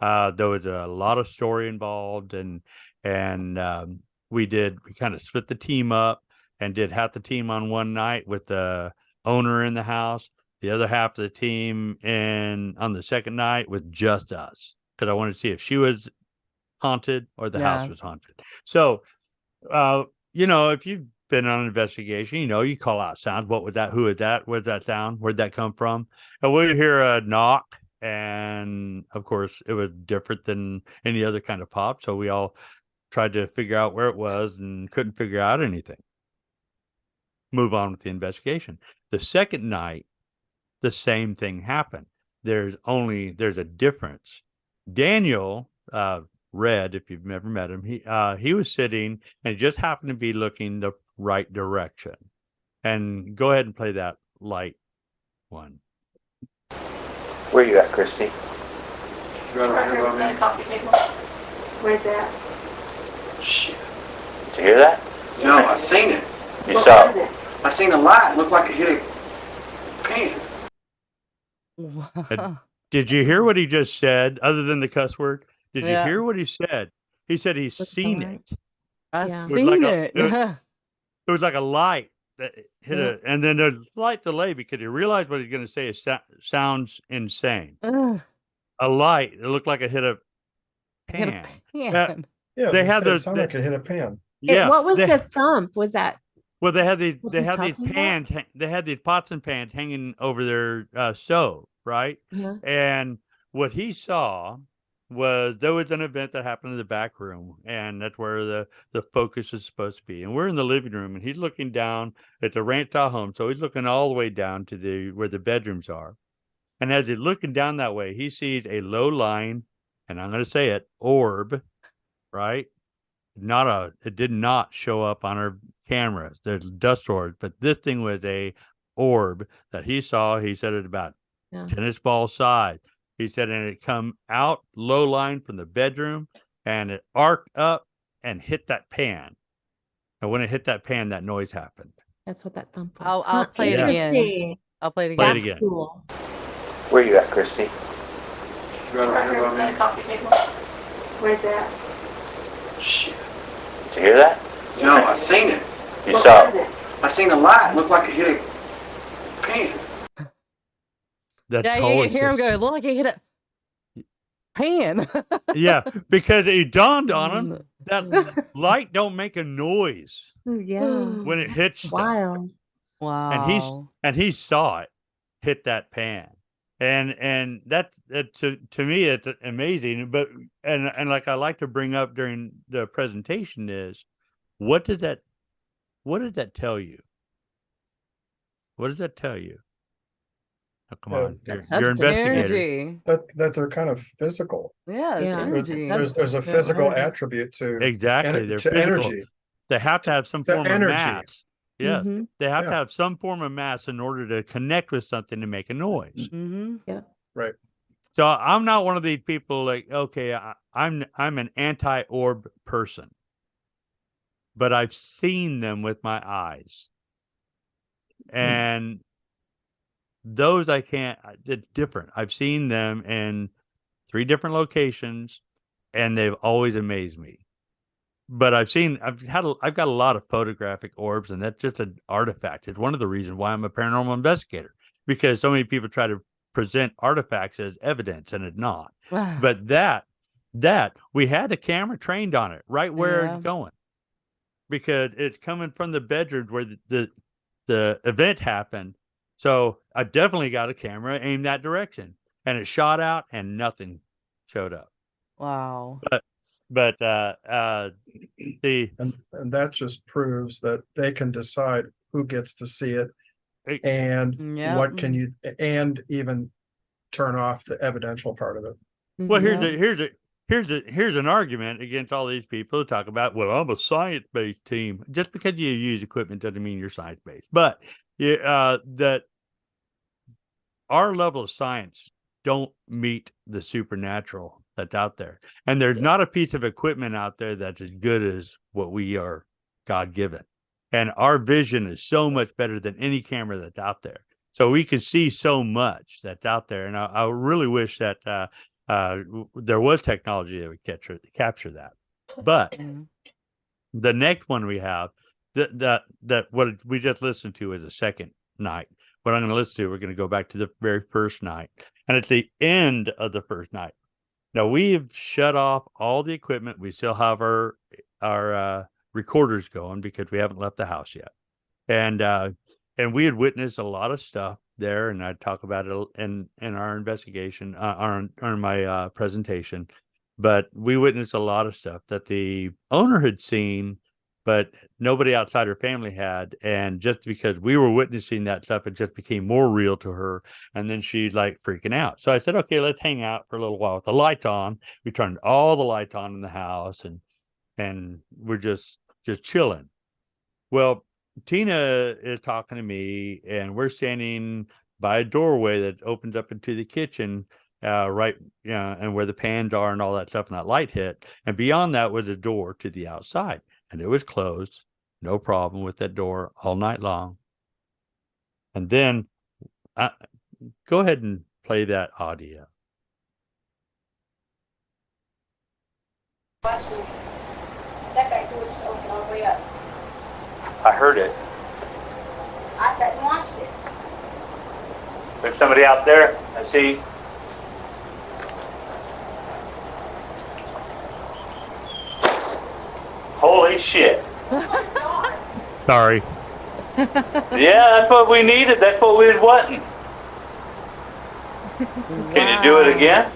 There was a lot of story involved, and we kind of split the team up and did half the team on one night with the owner in the house. The other half of the team on the second night with just us, because I wanted to see if she was haunted or the house was haunted. So, if you've been on an investigation, you call out sounds. What was that? Who is that? Where's that sound? Where'd that come from? And we hear a knock, and of course, it was different than any other kind of pop. So we all tried to figure out where it was and couldn't figure out anything. Move on with the investigation. The second night, the same thing happened. There's a difference. Daniel Red, if you've never met him, he was sitting and he just happened to be looking the right direction. And go ahead and play that light one. Where you at, Christy? Right here by the coffee table. Where's that? Shit. Did you hear that? No, I seen it. You What saw was it? it? I seen a light. It looked like it hit a pan. Wow. Did you hear what he just said, other than the cuss word? Did you Yeah. hear what he said? He said he's With the seen light. it. I Yeah. It was seen like it. It was like a light that hit Yeah. and then there's a slight delay because he realized what he's going to say sounds insane. Ugh, A light, it looked like it hit a I hit a pan. pan. Yeah, They they have had those- sound like it hit a pan. Yeah. What was they- the thump? Was that Well, they had these what they he's had these talking about? pans they had these pots and pans hanging over their stove, right? Yeah. And what he saw was there was an event that happened in the back room, and that's where the focus is supposed to be. And we're in the living room, and he's looking down at the ranch style home, so he's looking all the way down to where the bedrooms are. And as he's looking down that way, he sees a low line, and I'm going to say it, orb, right? It did not show up on our cameras. There's dust orbs, but this thing was a orb that he saw. He said it about Yeah. tennis ball size. He said, and it come out low line from the bedroom, and it arced up and hit that pan. And when it hit that pan, that noise happened. That's what that thump was. I'll play it again. Interesting. I'll play it Play it again. That's again. cool. Where you at, Christy? Right here by the coffee table. Where's that? Shit. Did you hear that? No, I seen it. You What saw was it? it? I seen a light. It looked like it hit a pan. That's Yeah, you always hear him just- go, look like it hit a pan. Yeah, because it dawned on him that light don't make a noise Oh, yeah. when it hits stuff. Wild. Wow. And he saw it hit that pan. And that to me it's amazing. But and like I like to bring up during the presentation is what does that tell you? What does that tell you? Oh, come Yeah, on, that you're substance. investigator. Energy. That they're kind of physical. Yeah, it's Yeah. energy. There's a Yeah, physical energy. attribute to Exactly, they're to physical. energy. They have to have some To form energy. of mass. Yes, Mhm. they have Yeah. to have some form of mass in order to connect with something to make a noise. Mm-hmm. Right. So I'm not one of these people like, okay, I'm an anti-orb person, but I've seen them with my eyes, and those I can't. They're different. I've seen them in 3 different locations, and they've always amazed me. But I've got a lot of photographic orbs, and that's just an artifact. It's one of the reasons why I'm a paranormal investigator, because so many people try to present artifacts as evidence, and it's not. But that we had the camera trained on it right where Yeah. it's going, because it's coming from the bedroom where the event happened. So I definitely got a camera aimed that direction, and it shot out, and nothing showed up. Wow. But And that just proves that they can decide who gets to see it Hey. and Yeah. what can you and even turn off the evidential part of it. well, Yeah. here's an argument against all these people who talk about, well, I'm a science-based team. Just because you use equipment doesn't mean you're science-based. But that our level of science don't meet the supernatural that's out there. And there's not a piece of equipment out there that's as good as what we are God-given. And our vision is so much better than any camera that's out there. So we can see so much that's out there. And I really wish that there was technology that would capture that. But Mhm. the next one we have, that what we just listened to is a second night. What I'm going to listen to, we're going to go back to the very first night. And it's the end of the first night. Now, we've shut off all the equipment. We still have our recorders going because we haven't left the house yet. And we had witnessed a lot of stuff there, and I talk about it in our investigation, on my presentation. But we witnessed a lot of stuff that the owner had seen but nobody outside her family had. And just because we were witnessing that stuff, it just became more real to her. And then she's like freaking out. So I said, okay, let's hang out for a little while with the lights on. We turned all the lights on in the house, and we're just chilling. Well, Tina is talking to me, and we're standing by a doorway that opens up into the kitchen, right, and where the pans are and all that stuff, and that light hit. And beyond that was a door to the outside, and it was closed. No problem with that door all night long. And then, go ahead and play that audio. That back door just opened all the way up. I heard it. I sat and watched it. There's somebody out there. I see. Holy shit. Sorry. Yeah, that's what we needed. That's what we was wanting. Can you do it again?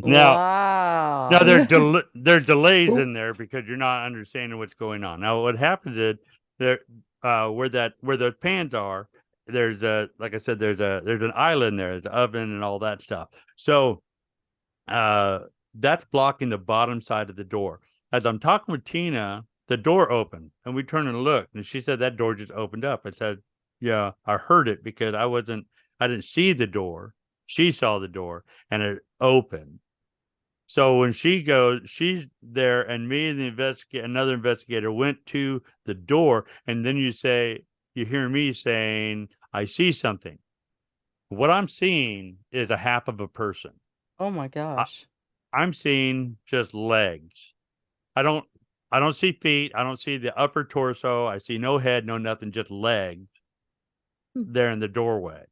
Now there's delays in there because you're not understanding what's going on. Now what happens is there where the pans are, there's like I said, there's an island there, there's an oven and all that stuff. So that's blocking the bottom side of the door. As I'm talking with Tina, the door opened and we turned and looked, and she said that door just opened up. I said, yeah, I heard it because I didn't see the door. She saw the door and it opened. So when she goes, she's there, and me and another investigator went to the door, and then you hear me saying, I see something. What I'm seeing is a half of a person. Oh my gosh. I'm seeing just legs. I don't see feet. I don't see the upper torso. I see no head, no nothing, just legs there in the doorway.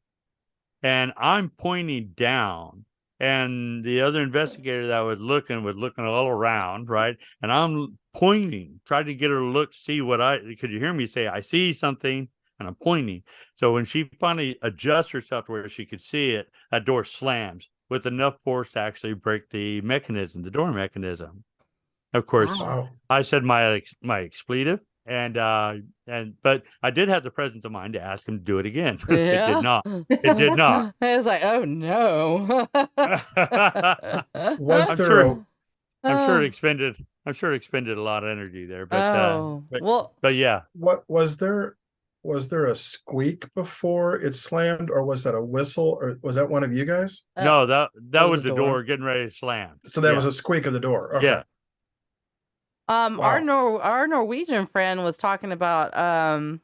And I'm pointing down, and the other investigator that was looking all around, right? And I'm pointing, trying to get her to look, see because you hear me say, I see something, and I'm pointing. So when she finally adjusts herself to where she could see it, that door slams with enough force to actually break the door mechanism. Of course, Wow. I said my expletive, but I did have the presence of mind to ask him to do it again. Yeah. It did not. It did not. I was like, oh no. Was there I'm sure it expended a lot of energy there, but yeah. what was there a squeak before it slammed, or was that a whistle, or was that one of you guys? No, that was the door getting ready to slam. So that was a squeak of the door. Okay. Yeah. Wow. Our Norwegian friend was talking about a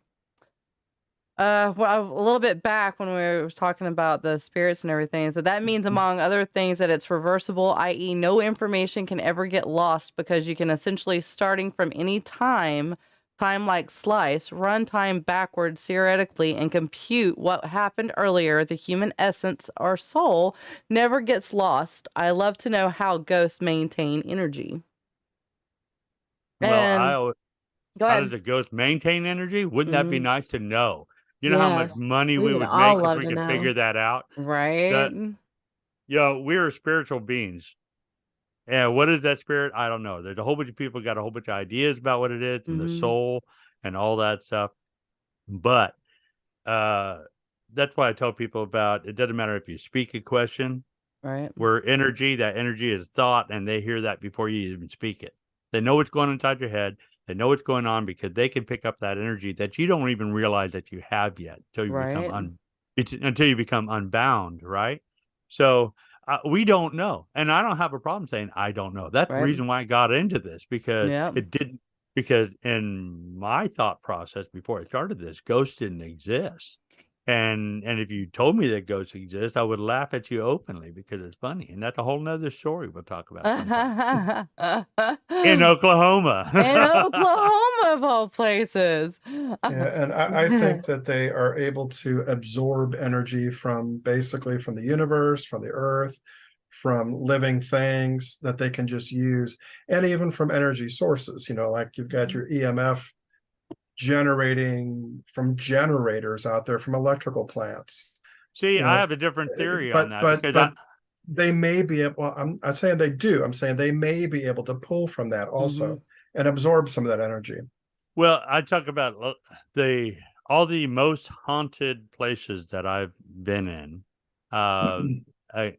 little bit back when we were talking about the spirits and everything. So that means, among other things, that it's reversible, i.e. no information can ever get lost, because you can essentially, starting from any time like slice, run time backwards theoretically and compute what happened earlier. The human essence or soul never gets lost. I love to know how ghosts maintain energy. Well, Go how ahead. does a ghost maintain energy? Wouldn't that be nice to know? You know how much Yes. money We we would would all make if love we to could know. figure that out? Right. We're spiritual beings. And what is that spirit? I don't know. There's a whole bunch of people got a whole bunch of ideas about what it is, and the soul and all that stuff. But that's why I tell people about, it doesn't matter if you speak a question. Right. We're energy. That energy is thought, and they hear that before you even speak it. They know what's going on inside your head. They know what's going on because they can pick up that energy that you don't even realize that you have yet until you become unbound, right? So we don't know, and I don't have a problem saying I don't know. That's the reason why I got into this, because it didn't. Because in my thought process before I started this, ghosts didn't exist. And if you told me that ghosts exist, I would laugh at you openly because it's funny. And that's a whole nother story we'll talk about sometime. In Oklahoma. In Oklahoma, of all places. Yeah, and I think that they are able to absorb energy from the universe, from the earth, from living things that they can just use, and even from energy sources, like you've got your EMF generating from generators out there from electrical plants. See, I have a different theory on that. But they may be able, I'm not saying they do, I'm saying they may be able to pull from that also. and absorb some of that energy. Well, I talk about all the most haunted places that I've been in,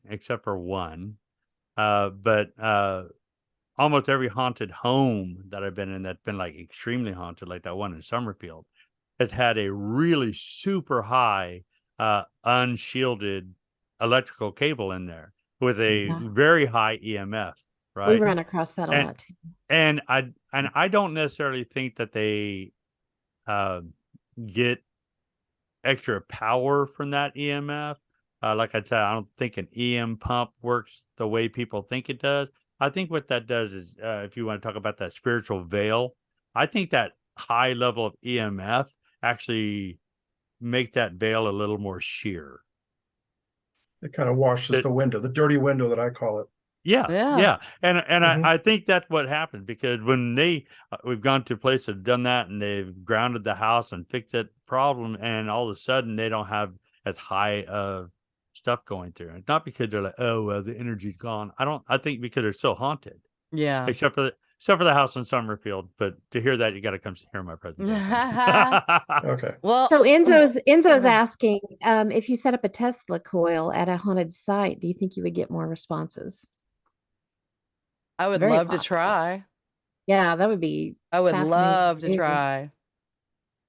except for one. But almost every haunted home that I've been in that's been like extremely haunted, like that one in Summerfield, has had a really super high, unshielded electrical cable in there with a very high EMF. Right. We run across that a lot too. And I don't necessarily think that they get extra power from that EMF. Like I said, I don't think an EM pump works the way people think it does. I think what that does is, if you want to talk about that spiritual veil, I think that high level of EMF actually make that veil a little more sheer. It kind of washes the window, the dirty window that I call it. Yeah. And I think that's what happened, because when we've gone to places that have done that and they've grounded the house and fixed that problem, and all of a sudden they don't have as high of stuff going through. It's not because they're like, oh, well, the energy's gone. I think because they're so haunted. Yeah. Except for the house in Summerfield. But to hear that, you got to come hear my presentation. Okay. Well, so Enzo's asking, if you set up a Tesla coil at a haunted site, do you think you would get more responses? I would love to try. Yeah, that would be. I would love to try.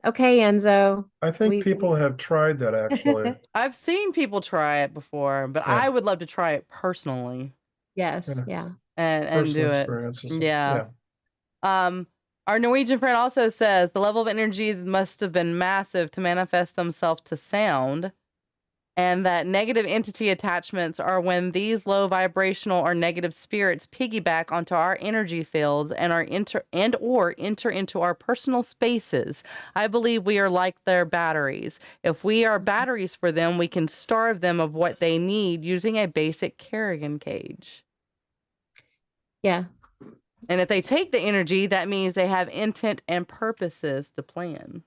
Okay, Enzo. I think people have tried that, actually. I've seen people try it before, but I would love to try it personally. Yes, yeah. And do it. Yeah. Our Norwegian friend also says the level of energy must have been massive to manifest themselves to sound, and that negative entity attachments are when these low vibrational or negative spirits piggyback onto our energy fields and enter into our personal spaces. I believe we are like their batteries. If we are batteries for them, we can starve them of what they need using a basic Kerrigan cage. Yeah. And if they take the energy, that means they have intent and purposes to plan.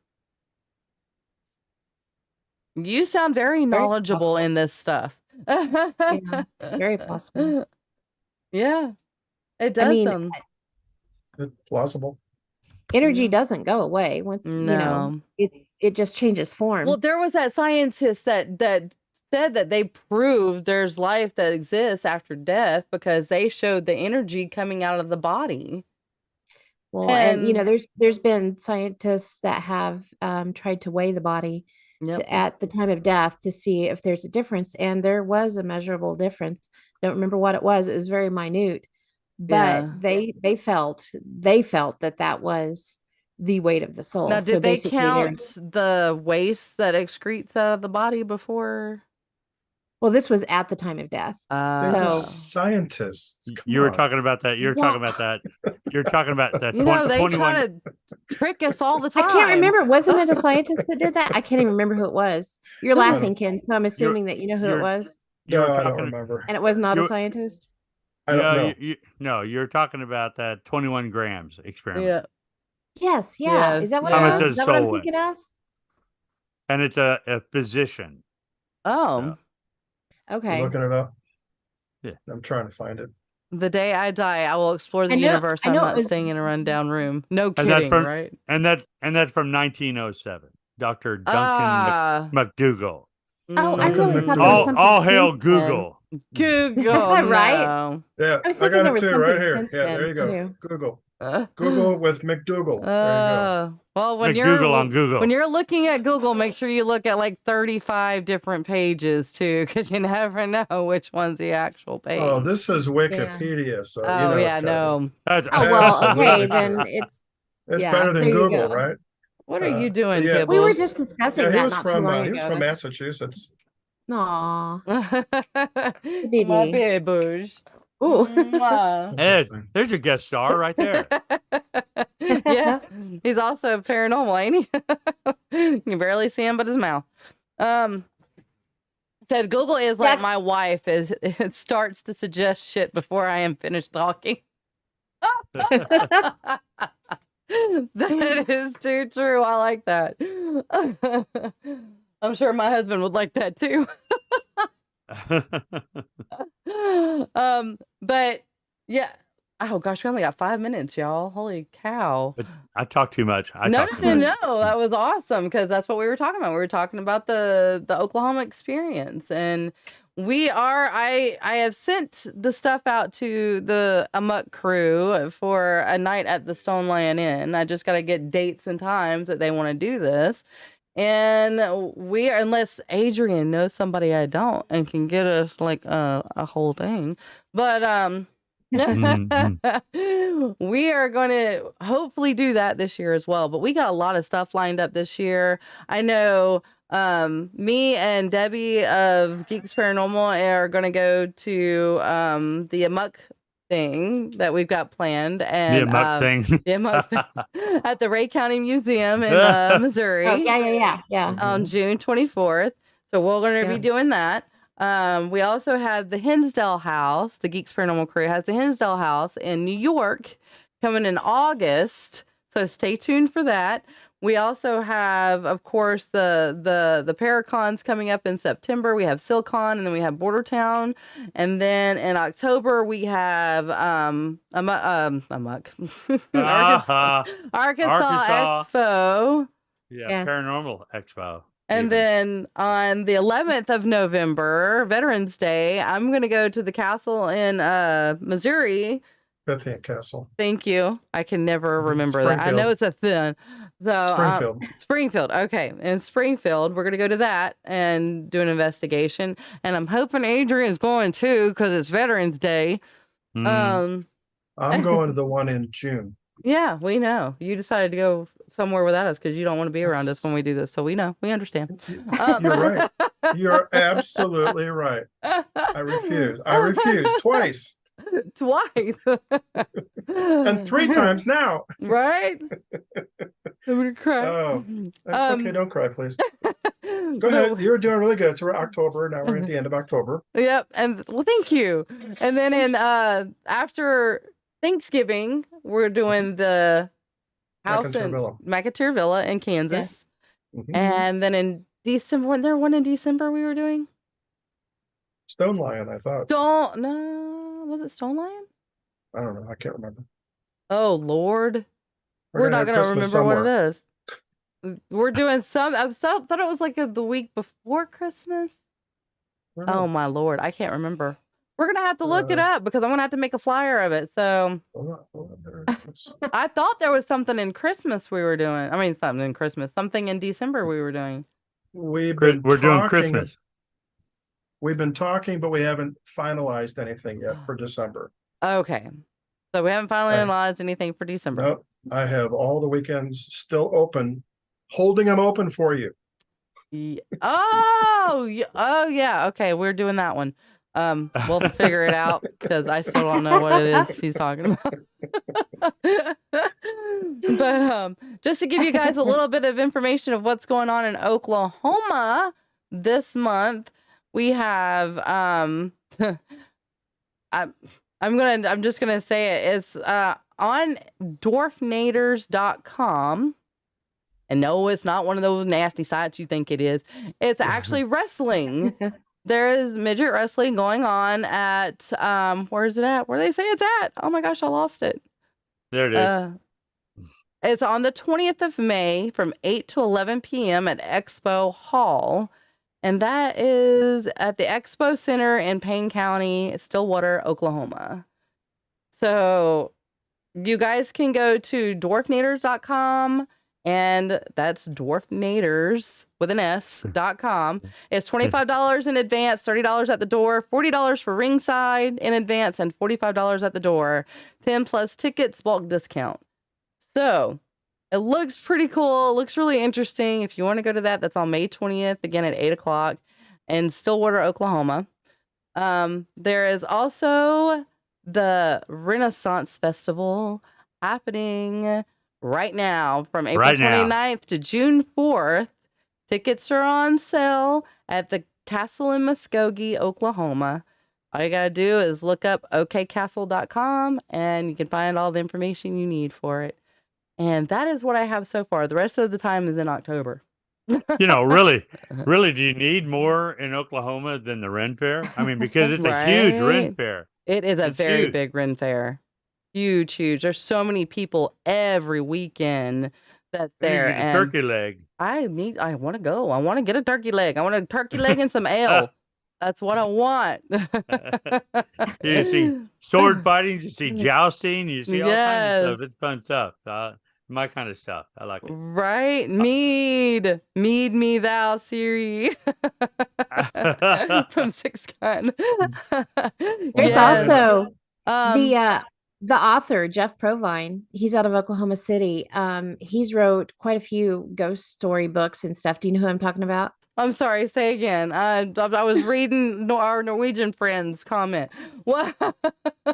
You sound very knowledgeable in this stuff. Yeah, very possible. Yeah, it does. It's plausible. Energy doesn't go away once, you know, it just changes form. Well, there was that scientist that said that they proved there's life that exists after death because they showed the energy coming out of the body. Well, and you know, there's been scientists that have tried to weigh the body at the time of death to see if there's a difference, and there was a measurable difference. Don't remember what it was. It was very minute, but they felt that was the weight of the soul. Now, did they count the waste that excretes out of the body before? Well, this was at the time of death. So scientists. You were talking about that. You're talking about that. You're talking about that. You know, they 21... try to trick us all the time. I can't remember. Wasn't it a scientist that did that? I can't even remember who it was. You're laughing, Ken. So I'm assuming that you know who it was. No, I don't remember. And it was not a scientist? I don't know. No, you're talking about that 21 grams experiment. Yeah. Yes. Yeah. Is that what it was? Is that what I'm thinking of? And it's a physician. Oh. Okay. You're looking it up? Yeah. I'm trying to find it. The day I die, I will explore the universe. I'm not staying in a rundown room. No kidding, right? And that's from 1907. Dr. Duncan McDougall. Oh, I really thought there was something. All hail Google. Google, Yeah, no. I got it too right here. Yeah, there you go. Google. Google with McDougal. There you go. Well, when you're looking at Google, make sure you look at like 35 different pages too, because you never know which one's the actual page. Oh, this is Wikipedia, so no. Okay, then it's better than Google, right? What are you doing, Kibbles? We were just discussing that. He was from Massachusetts. Aw. My baby. Ooh. Ed, there's your guest star right there. Yeah. He's also paranormal, ain't he? You can barely see him but his mouth. Said Google is like my wife. It starts to suggest shit before I am finished talking. That is too true. I like that. I'm sure my husband would like that too. But yeah, Oh gosh, we only got 5 minutes, y'all. Holy cow. I talk too much. No, that was awesome because that's what we were talking about. We were talking about the Oklahoma experience, and I have sent the stuff out to the A.M.O.K crew for a night at the Stone Lion Inn. I just got to get dates and times that they want to do this. And unless Adrian knows somebody I don't and can get us like a whole thing, but we are going to hopefully do that this year as well. But we got a lot of stuff lined up this year. I know me and Debbie of Geeks Paranormal are going to go to the A.M.O.K thing that we've got planned, and the A.M.O.K thing, the A.M.O.K thing at the Ray County Museum in Missouri. Oh, yeah. On June 24th. So we're going to be doing that. We also have the Hinsdale House. The Geeks Paranormal crew has the Hinsdale House in New York coming in August. So stay tuned for that. We also have, of course, the Paracons coming up in September. We have Silcon, and then we have Bordertown. And then in October, we have A.M.O.K Arkansas Expo. Yeah, yes. Paranormal Expo. And then on the 11th of November, Veterans Day, I'm going to go to the castle in Missouri. Bethany Castle. Thank you. I can never remember that. I know it's a thing. So, Springfield. Okay. In Springfield, we're going to go to that and do an investigation. And I'm hoping Adrian's going too because it's Veterans Day. I'm going to the one in June. Yeah, we know. You decided to go somewhere without us because you don't want to be around us when we do this. So we know. We understand. You're right. You're absolutely right. I refuse. Twice. And 3 times now. Right? I'm gonna cry. Oh, that's okay. Don't cry, please. Go ahead. You're doing really good. So we're October. Now we're at the end of October. Yep. And well, thank you. And then in after Thanksgiving, we're doing the house in McAteer Villa in Kansas. Yes. And then in December, wasn't there one in December we were doing? Stone Lion, I thought. Was it Stone Lion? I don't know. I can't remember. Oh, Lord. We're not going to remember what it is. We're doing some. I thought it was like the week before Christmas. Oh, my Lord. I can't remember. We're going to have to look it up because I'm going to have to make a flyer of it. So I thought there was something in Christmas we were doing. I mean, something in Christmas. Something in December we were doing. We're doing Christmas. We've been talking, but we haven't finalized anything yet for December. Okay. So we haven't finalized anything for December. Nope. I have all the weekends still open, holding them open for you. Yeah. Oh, yeah. Okay. We're doing that one. We'll figure it out because I still don't know what it is he's talking about. But just to give you guys a little bit of information of what's going on in Oklahoma this month, we have I'm just gonna say it. It's on dwarfnaders.com. And no, it's not one of those nasty sites you think it is. It's actually wrestling. There is midget wrestling going on at where is it at? Where do they say it's at? Oh my gosh, I lost it. There it is. It's on the 20th of May from 8 to 11 p.m. at Expo Hall. And that is at the Expo Center in Payne County, Stillwater, Oklahoma. So you guys can go to dwarfnaders.com, and that's dwarfnaders with an S.com. It's $25 in advance, $30 at the door, $40 for ringside in advance, and $45 at the door. 10 plus tickets, bulk discount. So it looks pretty cool. It looks really interesting. If you want to go to that, that's on May 20th, again at 8 o'clock in Stillwater, Oklahoma. There is also the Renaissance Festival happening right now from April 29th to June 4th. Tickets are on sale at the Castle in Muskogee, Oklahoma. All you got to do is look up okcastle.com and you can find all the information you need for it. And that is what I have so far. The rest of the time is in October. Really, do you need more in Oklahoma than the Ren Fair? I mean, because it's a huge Ren Fair. It is a very big Ren Fair. Huge, huge. There's so many people every weekend that's there. You get a And turkey leg. I want to go. I want to get a turkey leg. I want a turkey leg and some ale. That's what I want. You see sword fighting, you see jousting, you see all kinds of Yes. stuff. It's fun stuff. My kind of stuff. I like it. Right? Mead me thou, Siri. From Six Gun. There's Yes. also Um, the author, Jeff Provine. He's out of Oklahoma City. He's wrote quite a few ghost story books and stuff. Do you know who I'm talking about? I'm sorry, say again. I was reading our Norwegian friend's comment. What?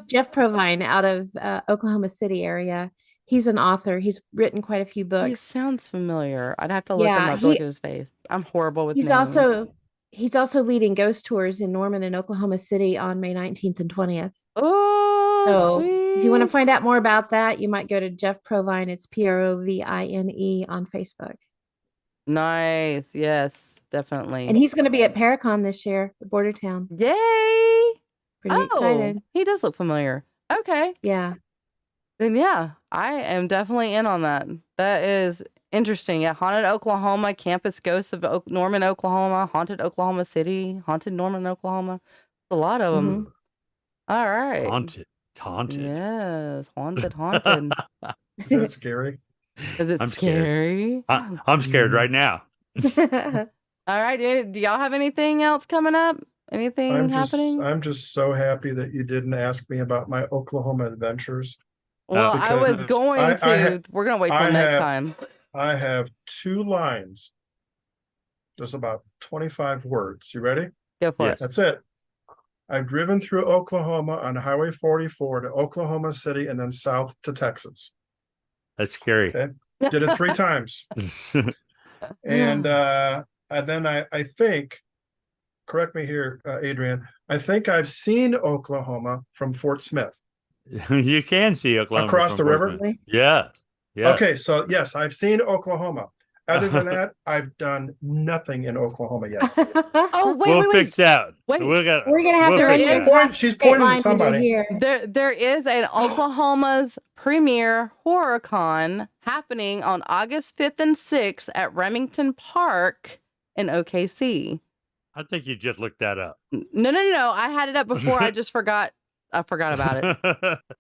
Jeff Provine out of Oklahoma City area. He's an author. He's written quite a few He books. sounds familiar. I'd have to look him up to look at his face. I'm horrible with He's names. also leading ghost tours in Norman and Oklahoma City on May 19th and 20th. Oh, So sweet. if you want to find out more about that, you might go to Jeff Provine. It's Provine on Facebook. Nice. Yes, definitely. And he's going to be at Paracon this year at Bordertown. Yay. Pretty excited. He does look familiar. Okay. Yeah. Then yeah, I am definitely in on that. That is interesting. Yeah, Haunted Oklahoma, Campus Ghosts of Norman, Oklahoma, Haunted Oklahoma City, Haunted Norman, Oklahoma. A lot of them. Mm-hmm. All right. Haunted. Yes, haunted. Is that scary? Is it I'm scary? I'm scared right now. All right. Do y'all have anything else coming up? Anything happening? I'm just so happy that you didn't ask me about my Oklahoma adventures. Well, I was Because going to. We're going to wait till next time. I have 2 lines. Just about 25 words. You ready? Go for it. That's it. I've driven through Oklahoma on Highway 44 to Oklahoma City and then south to Texas. That's scary. Okay. Did it 3 times. And then I think, correct me here, Adrian, I think I've seen Oklahoma from Fort Smith. You can see Oklahoma across the river. Yeah. Okay, so yes, I've seen Oklahoma. Other than that, I've done nothing in Oklahoma yet. Oh, We'll fix that. Wait. We're gonna have to She's pointing to somebody. There is an Oklahoma's premier horror con happening on August 5th and 6th at Remington Park in OKC. I think you just looked that up. No. I had it up before. I just forgot. I forgot about it.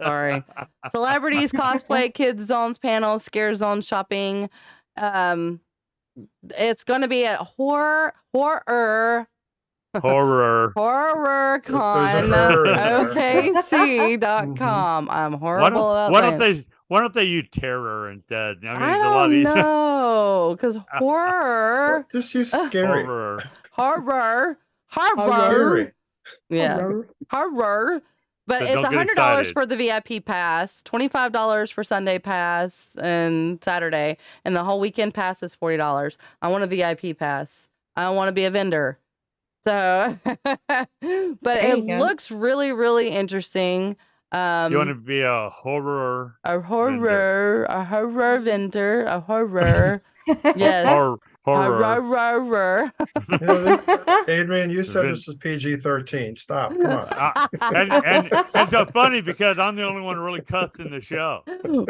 Sorry. Celebrities, cosplay, kids zones, panels, scare zone shopping. It's going to be at horror con OKC.com. I'm horrible about why don't they use terror instead? I mean, I don't know, because horror. Just use scary. Horror. Scary. Yeah. Horror. But it's $100 for the VIP pass, $25 for Sunday pass and Saturday, and the whole weekend pass is $40. I want a VIP pass. I don't want to be a vendor. So, but it looks really, really interesting. You want to be a horror? A horror vendor. Yes. Horror. Adrian, you said this is PG-13. Stop. Come on. And it's so funny because I'm the only one who really cussed in the show.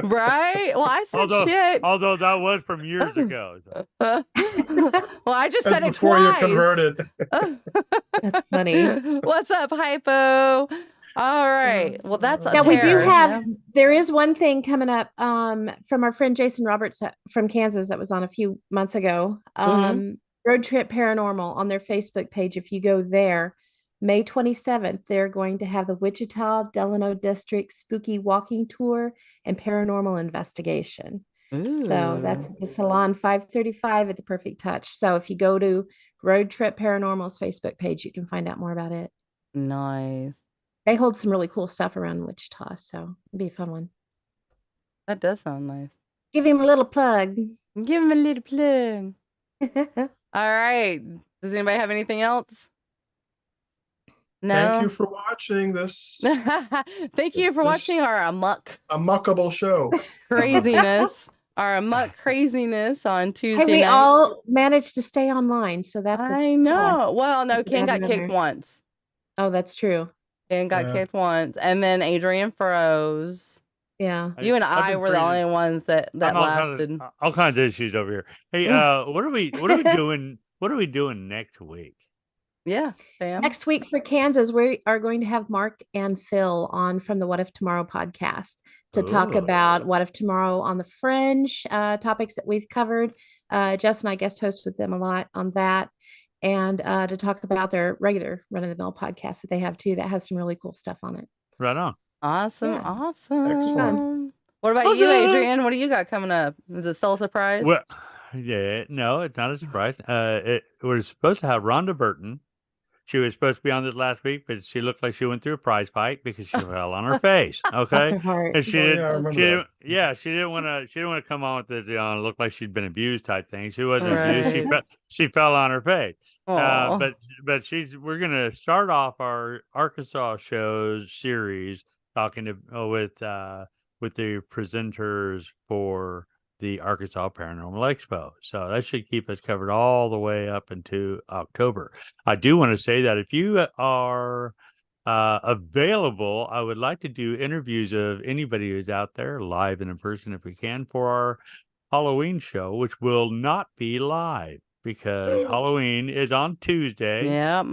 Right? Well, I said shit. Although that was from years ago. So. Well, I just said it before twice. You converted. That's funny. What's up, Hypo? All right. Well, that's a we do have. There is one thing coming up from our friend Jason Roberts from Kansas that was on a few months ago. Road Trip Paranormal on their Facebook page. If you go there, May 27th, they're going to have the Wichita Delano District Spooky Walking Tour and Paranormal Investigation. Ooh. So that's at the Salon 535 at the Perfect Touch. So if you go to Road Trip Paranormal's Facebook page, you can find out more about it. Nice. They hold some really cool stuff around Wichita, so it'd be a fun one. That does sound nice. Give him a little plug. Give him a little plug. All right. Does anybody have anything else? No. Thank you for watching this. Thank you for watching our A.M.O.Kable show. Craziness. Our A.M.O.K craziness on Tuesday night. We night. all managed to stay online, so that's I know. Well, no, Ken got kicked once. Oh, that's true. Ken got kicked once, and then Adrian froze. Yeah. You and I've I been were the freezing. only ones that I'm lasted. all kinds of issues over here. Hey, what are we doing? What are we doing next week? Yeah, fam. Next week for Kansas, we are going to have Mark and Phil on from the What If Tomorrow podcast to talk about What If Tomorrow on the Fringe, topics that we've covered. Jess and I guest host with them a lot on that, and to talk about their regular run-of-the-mill podcast that they have too that has some really cool stuff on it. Right on. Awesome. Yeah. Awesome. Excellent. What about you, Adrian? What do you got coming up? Is it still a surprise? Well, yeah, no, it's not a surprise. We're supposed to have Rhonda Burton. She was supposed to be on this last week, but she looked like she went through a prize fight because she fell on her face. Bless Okay, her heart. and she Oh, didn't. yeah, I remember that. She didn't want to. She didn't want to come on with the look like she'd been abused type thing. She wasn't abused. Right. She fell on her face. Aw. But we're gonna start off our Arkansas shows series talking with the presenters for the Arkansas Paranormal Expo. So that should keep us covered all the way up into October. I do want to say that if you are available, I would like to do interviews of anybody who's out there live and in person if we can for our Halloween show, which will not be live because Halloween is on Tuesday. Yeah.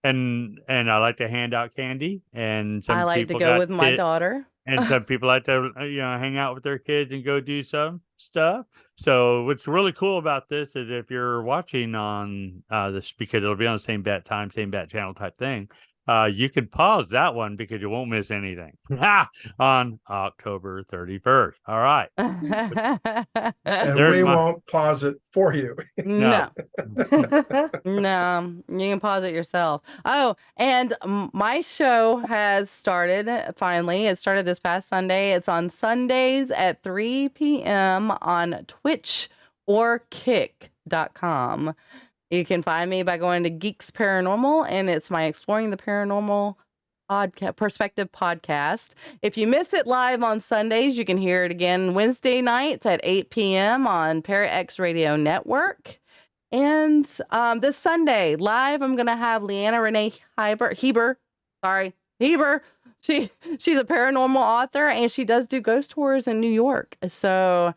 And I like to hand out candy, and some I like to people go with my daughter. and some people like to hang out with their kids and go do some stuff. So what's really cool about this is if you're watching on this, because it'll be on the same bat time, same bat channel type thing, you can pause that one because you won't miss anything on October 31st. All right. And we won't pause it for you. No. No, you can pause it yourself. Oh, and my show has started finally. It started this past Sunday. It's on Sundays at 3 p.m. on Twitch or kick.com. You can find me by going to Geeks Paranormal, and it's my Exploring the Paranormal Perspective podcast. If you miss it live on Sundays, you can hear it again Wednesday nights at 8 p.m. on ParaX Radio Network. And this Sunday, live, I'm going to have Leanna Renee Heber. She's a paranormal author, and she does do ghost tours in New York. So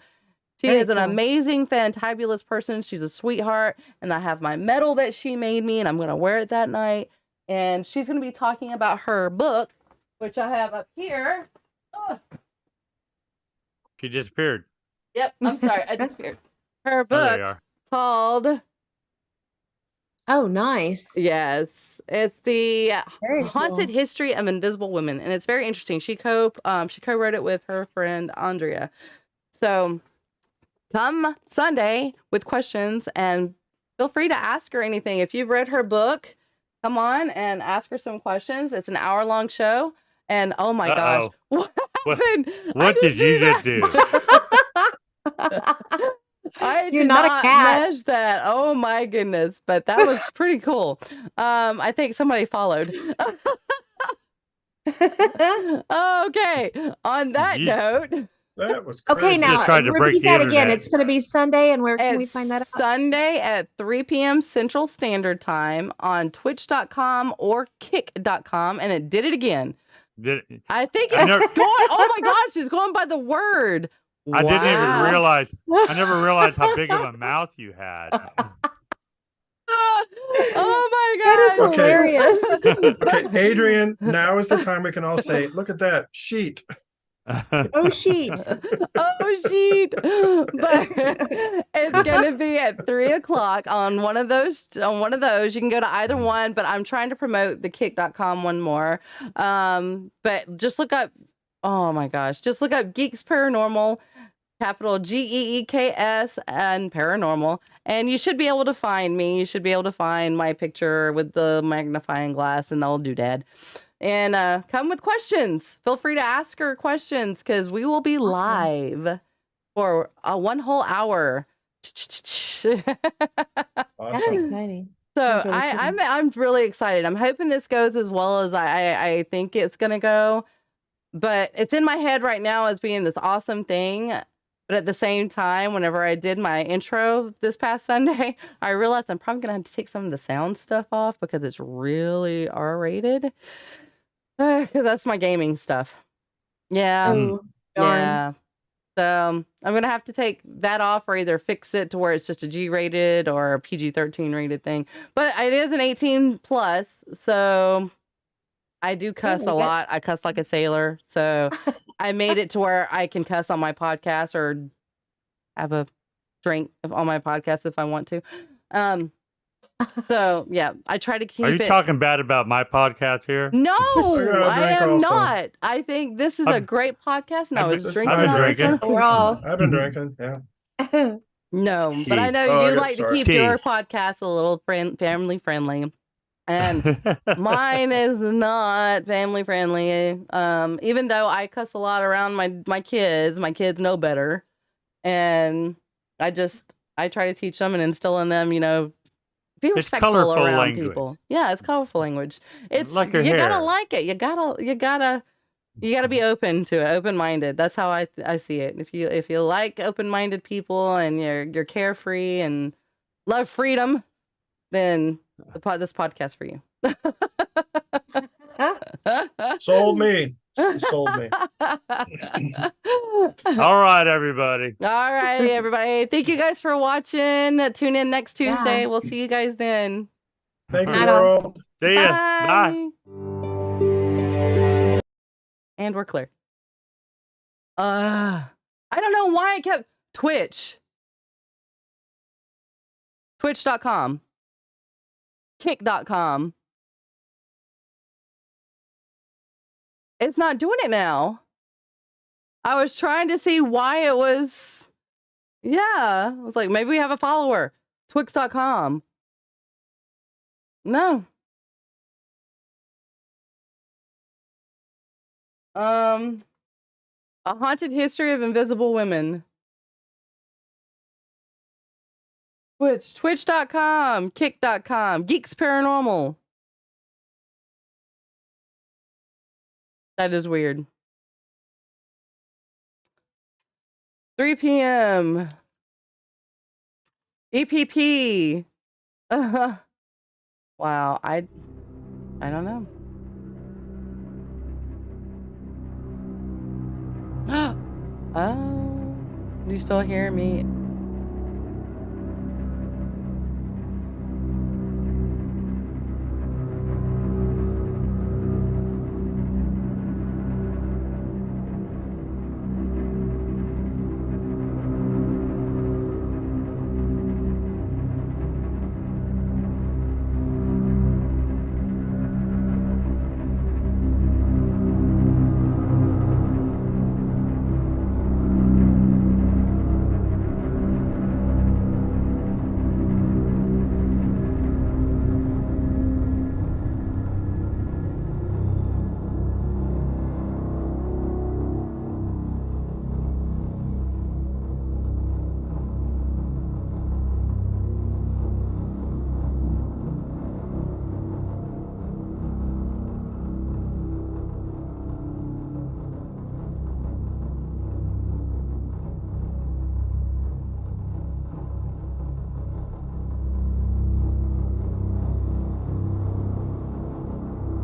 she is an amazing, fantabulous person. She's a sweetheart. And I have my medal that she made me, and I'm going to wear it that night. And she's going to be talking about her book, which I have up here. Oh. She disappeared. Yep, I'm sorry. I disappeared. Her book called... Oh, nice. Yes. It's the Haunted History of Invisible Women. And it's very interesting. She co-wrote it with her friend, Andrea. So come Sunday with questions and feel free to ask her anything. If you've read her book, come on and ask her some questions. It's an hour-long show. And oh my gosh, what happened? What did you just do? I did not measure that. Oh my goodness. But that was pretty cool. I think somebody followed. Okay. On that note. That was crazy. Okay, now repeat that again. It's going to be Sunday, and where can we find that out? Sunday at 3 p.m. Central Standard Time on twitch.com or kick.com, and it did it again. I think it's going, oh my gosh, it's going by the word. I didn't even realize, I never realized how big of a mouth you had. Oh my God. That is hilarious. Okay, Adrian, now is the time we can all say, look at that sheet. Oh, sheet. Oh, sheet. But it's going to be at 3 o'clock on one of those. You can go to either one, but I'm trying to promote the kick.com one more. But just look up, oh my gosh, just look up Geeks Paranormal, capital GEEKS and Paranormal. And you should be able to find me. You should be able to find my picture with the magnifying glass and the old doodad. And come with questions. Feel free to ask her questions because we will be live for one whole hour. Awesome. That's exciting. So really I'm really excited. I'm hoping this goes as well as I think it's gonna go. But it's in my head right now as being this awesome thing. But at the same time, whenever I did my intro this past Sunday, I realized I'm probably gonna have to take some of the sound stuff off because it's really R-rated. That's my gaming stuff. Yeah. Darn. Yeah. So I'm going to have to take that off or either fix it to where it's just a G rated or a PG-13 rated thing. But it is an 18 plus. So I do cuss a lot. I cuss like a sailor. So I made it to where I can cuss on my podcast or have a drink on my podcast if I want to. So yeah, I try to keep it. Are you talking bad about my podcast here? No, I am also. not. I think this is a great podcast, and I was drinking. I've been on drinking. this one. We're all. I've been drinking. Yeah. No, but I know Oh, you like to keep Tea. your podcast a little family friendly, and mine is not family friendly. Even though I cuss a lot around my kids know better, and I try to teach them and instill in them, be respectful around language. people. Yeah, it's colorful language. It's like your you hair. gotta like it. You gotta be open to it, open-minded. That's how I see it. If you like open-minded people and you're carefree and love freedom, then this podcast for you. Sold me. She sold me. All right, everybody. All right, everybody. Thank you guys for watching. Tune in next Tuesday. Yeah. We'll see you guys then. Thank you, Night all. world. See ya. Bye. And we're clear. I don't know why I kept Twitch.com, Kick.com. It's not doing it now. I was trying to see why it was. Yeah. I was like, maybe we have a follower. Twix.com. No. A haunted history of invisible women. Twitch.com, Kick.com, Geeks Paranormal. That is weird. 3 p.m. EPP. Wow, I don't know. Oh, do you still hear me?